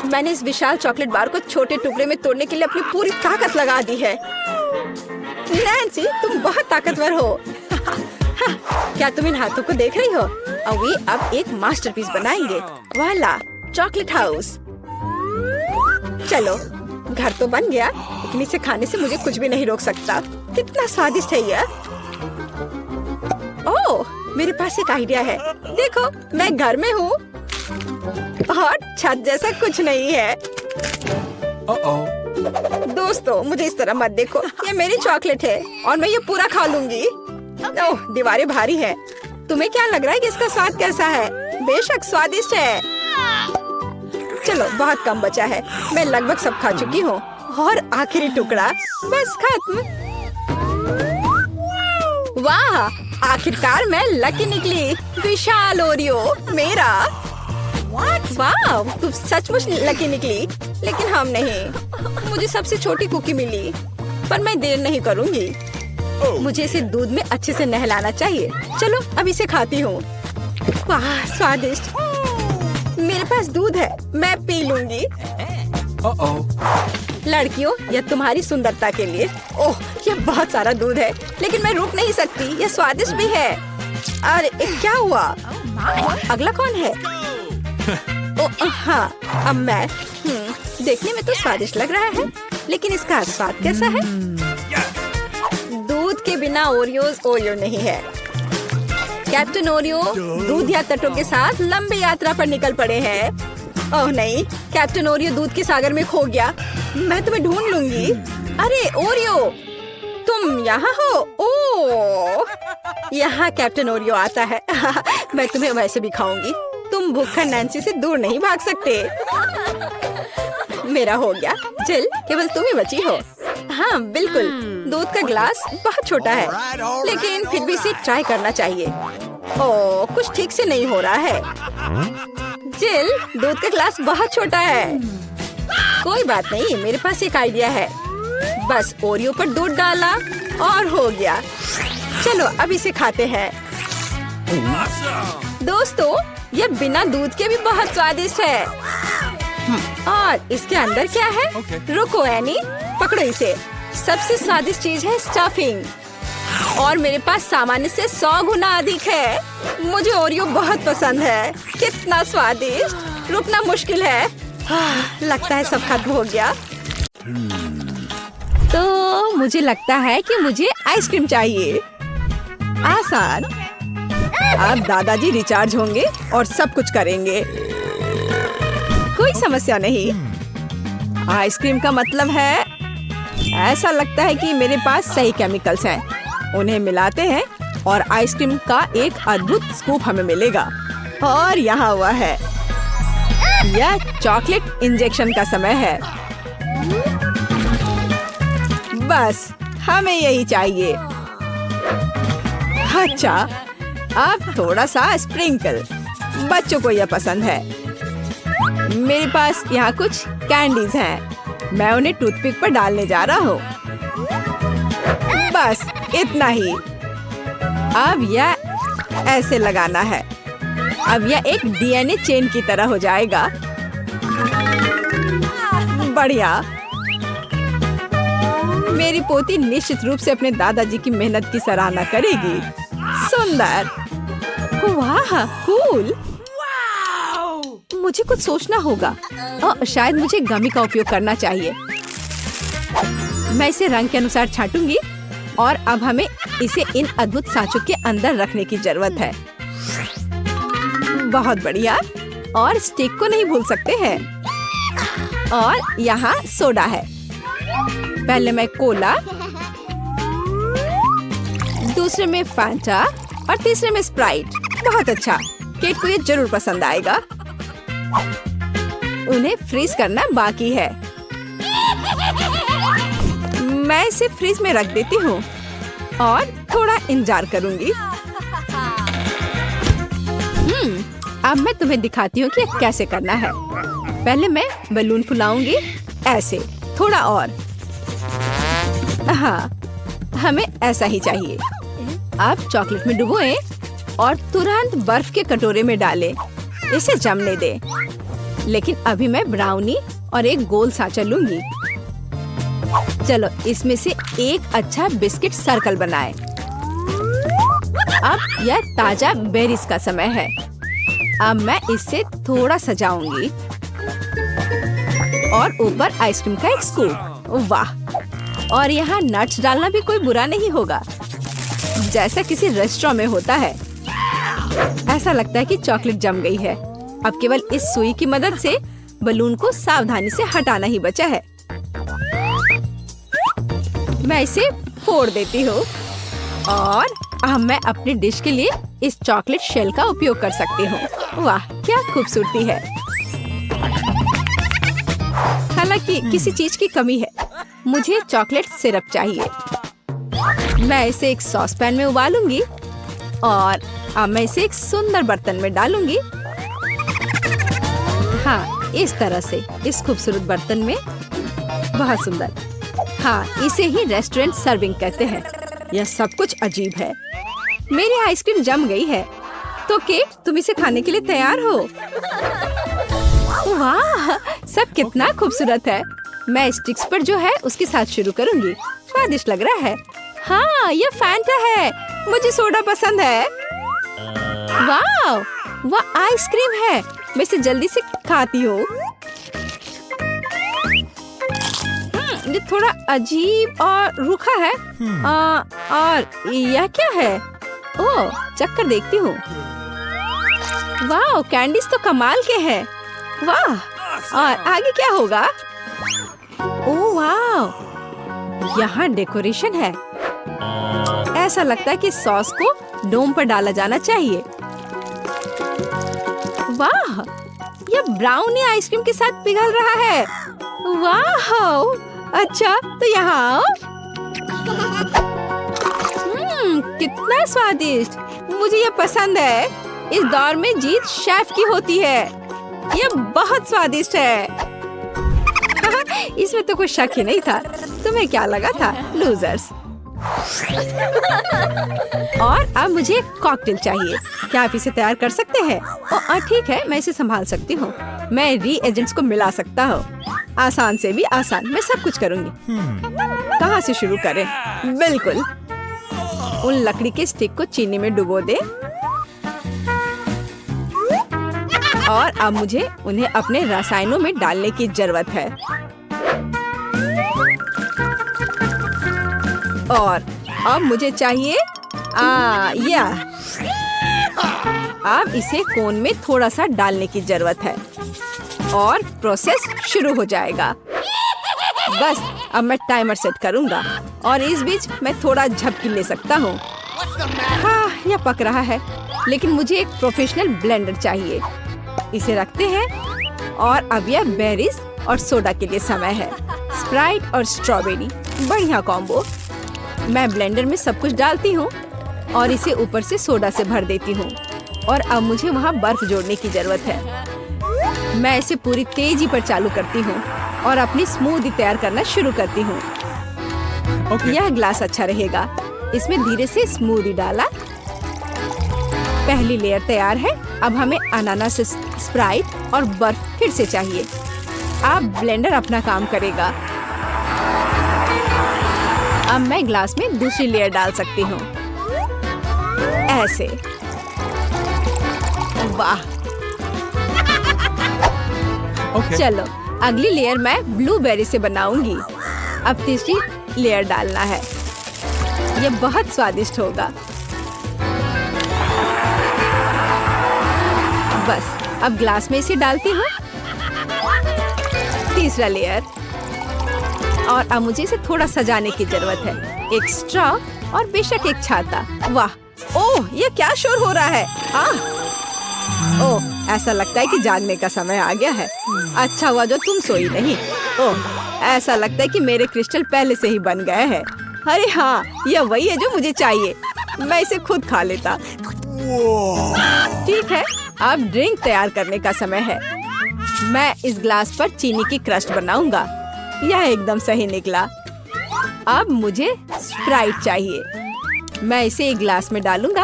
मैंने इस विशाल चॉकलेट बार को छोटे टुकड़े में तोड़ने के लिए अपनी पूरी ताकत लगा दी है। नैन्सी, तुम बहुत ताकतवर हो। क्या तुम इन हाथों को देख रही हो? और वे अब एक मास्टरपीस बनाएंगे। वाला, चॉकलेट हाउस। चलो, घर तो बन गया, लेकिन इसे खाने से मुझे कुछ भी नहीं रोक सकता। कितना स्वादिष्ट है यह। ओह, मेरे पास एक आइडिया है। देखो, मैं घर में हूँ और छत जैसा कुछ नहीं है। दोस्तों, मुझे इस तरह मत देखो। ये मेरी चॉकलेट है और मैं ये पूरा खा लूंगी। ओह, दीवारें भारी है। तुम्हें क्या लग रहा है कि इसका स्वाद कैसा है? बेशक स्वादिष्ट है। चलो, बहुत कम बचा है। मैं लगभग सब खा चुकी हूँ और आखिरी टुकड़ा बस खत्म। वाह, आखिरकार मैं लकी निकली। विशाल ओरियो मेरा। वाह, तुम सचमुच लकी निकली। लेकिन हम नहीं। मुझे सबसे छोटी कुकी मिली, पर मैं देर नहीं करूँगी। मुझे इसे दूध में अच्छे से नहलाना चाहिए। चलो, अब इसे खाती हूँ। वाह, स्वादिष्ट। मेरे पास दूध है, मैं पी लूंगी। लड़कियों, यह तुम्हारी सुंदरता के लिए। ओह, यह बहुत सारा दूध है, लेकिन मैं रुक नहीं सकती। यह स्वादिष्ट भी है। अरे क्या हुआ? अगला कौन है? ओह हाँ, अब मैं। देखने में तो स्वादिष्ट लग रहा है, लेकिन इसका स्वाद कैसा है? दूध के बिना ओरियो नहीं है। कैप्टन ओरियो दूध या तटों के साथ लंबी यात्रा पर निकल पड़े हैं। ओह नहीं, कैप्टन ओरियो दूध के सागर में खो गया। मैं तुम्हें ढूंढ लूंगी। अरे ओरियो, तुम यहाँ हो? ओह, यहाँ कैप्टन ओरियो आता है। मैं तुम्हें वैसे भी खाऊंगी। तुम भूखा नैन्सी से दूर नहीं भाग सकते। मेरा हो गया। जिल, केवल तुम ही बची हो। हाँ बिल्कुल, दूध का ग्लास बहुत छोटा है, लेकिन फिर भी इसे ट्राई करना चाहिए। ओह, कुछ ठीक से नहीं हो रहा है। जिल, दूध का ग्लास बहुत छोटा है। कोई बात नहीं, मेरे पास एक आइडिया है। बस ओरियो पर दूध डाला और हो गया। चलो अब इसे खाते हैं। Awesome. दोस्तों, ये बिना दूध के भी बहुत स्वादिष्ट है। और इसके अंदर क्या है? Okay. रुको एनी, पकड़ो इसे। सबसे स्वादिष्ट चीज है स्टफिंग, और मेरे पास सामान्य से 100 गुना अधिक है। मुझे ओरियो बहुत पसंद है। कितना स्वादिष्ट, रुकना मुश्किल है। लगता है सब खत्म हो गया। तो मुझे लगता है कि मुझे आइसक्रीम चाहिए। आसान। अब दादाजी रिचार्ज होंगे और सब कुछ करेंगे। कोई समस्या नहीं। आइसक्रीम का मतलब है, ऐसा लगता है कि मेरे पास सही केमिकल्स हैं। उन्हें मिलाते हैं और आइसक्रीम का एक अद्भुत स्कूप हमें मिलेगा। और यहाँ हुआ है, यह चॉकलेट इंजेक्शन का समय है। बस हमें यही चाहिए। अच्छा, अब थोड़ा सा स्प्रिंकल, बच्चों को यह पसंद है। मेरे पास यहाँ कुछ कैंडीज हैं। मैं उन्हें टूथपिक पर डालने जा रहा हूँ। बस इतना ही। अब यह ऐसे लगाना है। अब यह एक डीएनए चेन की तरह हो जाएगा। बढ़िया। मेरी पोती निश्चित रूप से अपने दादाजी की मेहनत की सराहना करेगी। सुंदर। वाह, कूल। मुझे कुछ सोचना होगा। शायद मुझे गमी का उपयोग करना चाहिए। मैं इसे रंग के अनुसार छांटूंगी और अब हमें इसे इन अद्भुत सांचों के अंदर रखने की जरूरत है। बहुत बढ़िया। और स्टिक को नहीं भूल सकते हैं। और यहाँ सोडा है। पहले मैं कोला, दूसरे में फैंटा और तीसरे में स्प्राइट। बहुत अच्छा, केट को ये जरूर पसंद आएगा। उन्हें फ्रीज करना बाकी है। मैं इसे फ्रीज में रख देती हूँ और थोड़ा इंतजार करूंगी। अब मैं तुम्हें दिखाती हूँ कि ये कैसे करना है। पहले मैं बलून फुलाऊंगी, ऐसे थोड़ा और। हाँ, हमें ऐसा ही चाहिए। अब चॉकलेट में डुबोएं और तुरंत बर्फ के कटोरे में डालें। इसे जमने दे। लेकिन अभी मैं ब्राउनी और एक गोल सांचा लूंगी। चलो इसमें से एक अच्छा बिस्किट सर्कल बनाएं। अब यह ताजा बेरीज का समय है। अब मैं इससे थोड़ा सजाऊंगी और ऊपर आइसक्रीम का एक स्कूप। वाह! और यहाँ नट्स डालना भी कोई बुरा नहीं होगा, जैसा किसी रेस्टोरेंट में होता है। ऐसा लगता है कि चॉकलेट जम गई है। अब केवल इस सुई की मदद से बलून को सावधानी से हटाना ही बचा है। मैं इसे फोड़ देती हूँ और अब मैं अपनी डिश के लिए इस चॉकलेट शेल का उपयोग कर सकती हूँ। वाह, क्या खूबसूरती है। हालांकि किसी चीज की कमी है। मुझे चॉकलेट सिरप चाहिए। मैं इसे एक सॉस पैन में उबालूंगी और अब मैं इसे एक सुंदर बर्तन में डालूंगी। हाँ, इस तरह से इस खूबसूरत बर्तन में। बहुत सुंदर। हाँ, इसे ही रेस्टोरेंट सर्विंग कहते हैं। यह सब कुछ अजीब है। मेरी आइसक्रीम जम गई है। तो केट, तुम इसे खाने के लिए तैयार हो? वाह, सब कितना खूबसूरत है। मैं स्टिक्स पर जो है उसके साथ शुरू करूंगी। स्वादिष्ट लग रहा है। हाँ, ये फैंटा है। मुझे सोडा पसंद है। वाह, वह आइसक्रीम है। मैं इसे जल्दी से खाती हूँ। ये थोड़ा अजीब और रूखा है। और यह क्या है? ओह, चक्कर देखती हूँ। वाह, कैंडीज तो कमाल के हैं। वाह, और आगे क्या होगा? ओह वाह, यहाँ डेकोरेशन है। ऐसा लगता है कि सॉस को डोम पर डाला जाना चाहिए। वाह, यह ब्राउनी आइसक्रीम के साथ पिघल रहा है। वाह, अच्छा तो यहाँ आओ। कितना स्वादिष्ट। मुझे यह पसंद है। इस दौर में जीत शेफ की होती है। यह बहुत स्वादिष्ट है। इसमें तो कोई शक ही नहीं था। तुम्हें क्या लगा था, लूजर्स? और अब मुझे एक कॉकटेल चाहिए। क्या आप इसे तैयार कर सकते हैं? ठीक है, मैं इसे संभाल सकती हूँ। मैं रीएजेंट्स को मिला सकता हूँ। आसान से भी आसान, मैं सब कुछ करूँगी। कहाँ से शुरू करें? बिल्कुल, उन लकड़ी के स्टिक को चीनी में डुबो दे और अब मुझे उन्हें अपने रसायनों में डालने की जरूरत है। और अब मुझे चाहिए अब इसे कोन में थोड़ा सा डालने की जरूरत है और प्रोसेस शुरू हो जाएगा। बस अब मैं टाइमर सेट करूंगा और इस बीच मैं थोड़ा झपकी ले सकता हूँ। हाँ, यह पक रहा है, लेकिन मुझे एक प्रोफेशनल ब्लेंडर चाहिए। इसे रखते हैं और अब यह बेरीज और सोडा के लिए समय है। स्प्राइट और स्ट्रॉबेरी, बढ़िया कॉम्बो। मैं ब्लेंडर में सब कुछ डालती हूँ और इसे ऊपर से सोडा से भर देती हूँ और अब मुझे वहाँ बर्फ जोड़ने की जरूरत है। मैं इसे पूरी तेजी पर चालू करती हूँ और अपनी स्मूदी तैयार करना शुरू करती हूँ। यह ग्लास अच्छा रहेगा। इसमें धीरे से स्मूदी डाला। पहली लेयर तैयार है। अब हमें अनानास, स्प्राइट और बर्फ फिर से चाहिए। अब ब्लेंडर अपना काम करेगा। अब मैं ग्लास में दूसरी लेयर डाल सकती हूँ, ऐसे। वाह, Okay. चलो अगली लेयर मैं ब्लूबेरी से बनाऊंगी। अब तीसरी लेयर डालना है। ये बहुत स्वादिष्ट होगा। बस अब ग्लास में इसे डालती हूँ। तीसरा लेयर। और अब मुझे इसे थोड़ा सजाने की जरूरत है। एक स्ट्रॉ और बेशक एक छाता। वाह, ओह, ये क्या शोर हो रहा है? ओह, ऐसा लगता है कि जागने का समय आ गया है। अच्छा हुआ जो तुम सोई नहीं। ओह, ऐसा लगता है कि मेरे क्रिस्टल पहले से ही बन गए हैं। अरे हाँ, यह वही है जो मुझे चाहिए। मैं इसे खुद खा लेता। ठीक है, अब ड्रिंक तैयार करने का समय है। मैं इस ग्लास पर चीनी की क्रस्ट बनाऊंगा। यह एकदम सही निकला। अब मुझे स्प्राइट चाहिए। मैं इसे एक ग्लास में डालूंगा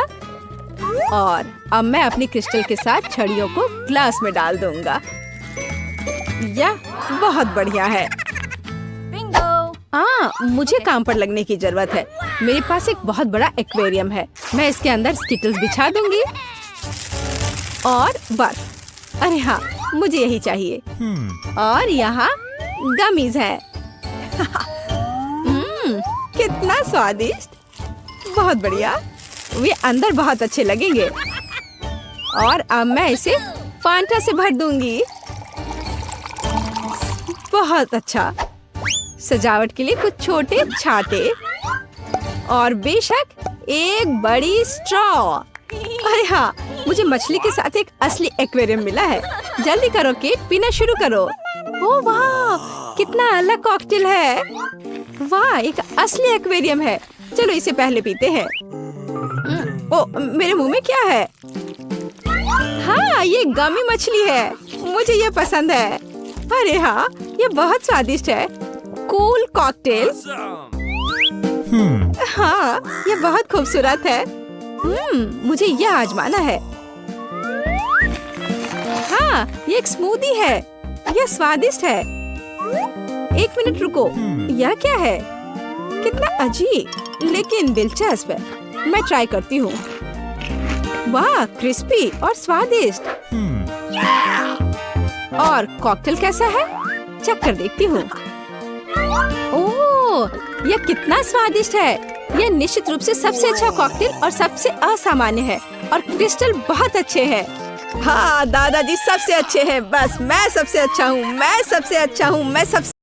और अब मैं अपनी क्रिस्टल के साथ छड़ियों को ग्लास में डाल दूंगा। यह बहुत बढ़िया है। मुझे काम पर लगने की जरूरत है। मेरे पास एक बहुत बड़ा एक्वेरियम है। मैं इसके अंदर स्किटल्स बिछा दूंगी और बर्फ। अरे हाँ, मुझे यही चाहिए। और यहाँ गमीज है। कितना स्वादिष्ट, बहुत बढ़िया। वे अंदर बहुत अच्छे लगेंगे। और अब मैं इसे फांटा से भर दूंगी। बहुत अच्छा। सजावट के लिए कुछ छोटे छाते और बेशक एक बड़ी स्ट्रॉ। अरे हाँ, मुझे मछली के साथ एक असली एक्वेरियम मिला है। जल्दी करो केट, पीना शुरू करो। ओह वाह, कितना अलग कॉकटेल है। वाह, एक असली एक्वेरियम है। चलो इसे पहले पीते हैं। ओह, मेरे मुंह में क्या है? हाँ, ये गमी मछली है। मुझे ये पसंद है। अरे हाँ, ये बहुत स्वादिष्ट है। Cool cocktail. हाँ, ये बहुत खूबसूरत है। मुझे यह आजमाना है। हाँ, ये एक स्मूदी है। यह स्वादिष्ट है। एक मिनट रुको, यह क्या है? कितना अजीब लेकिन दिलचस्प है। मैं ट्राई करती हूँ। वाह, क्रिस्पी और स्वादिष्ट। और कॉकटेल कैसा है? चख कर देखती हूँ। ओह, यह कितना स्वादिष्ट है। यह निश्चित रूप से सबसे अच्छा कॉकटेल और सबसे असामान्य है। और क्रिस्टल बहुत अच्छे हैं। हाँ, दादाजी सबसे अच्छे हैं। बस मैं सबसे अच्छा हूँ। मैं सबसे अच्छा हूँ। मैं सबसे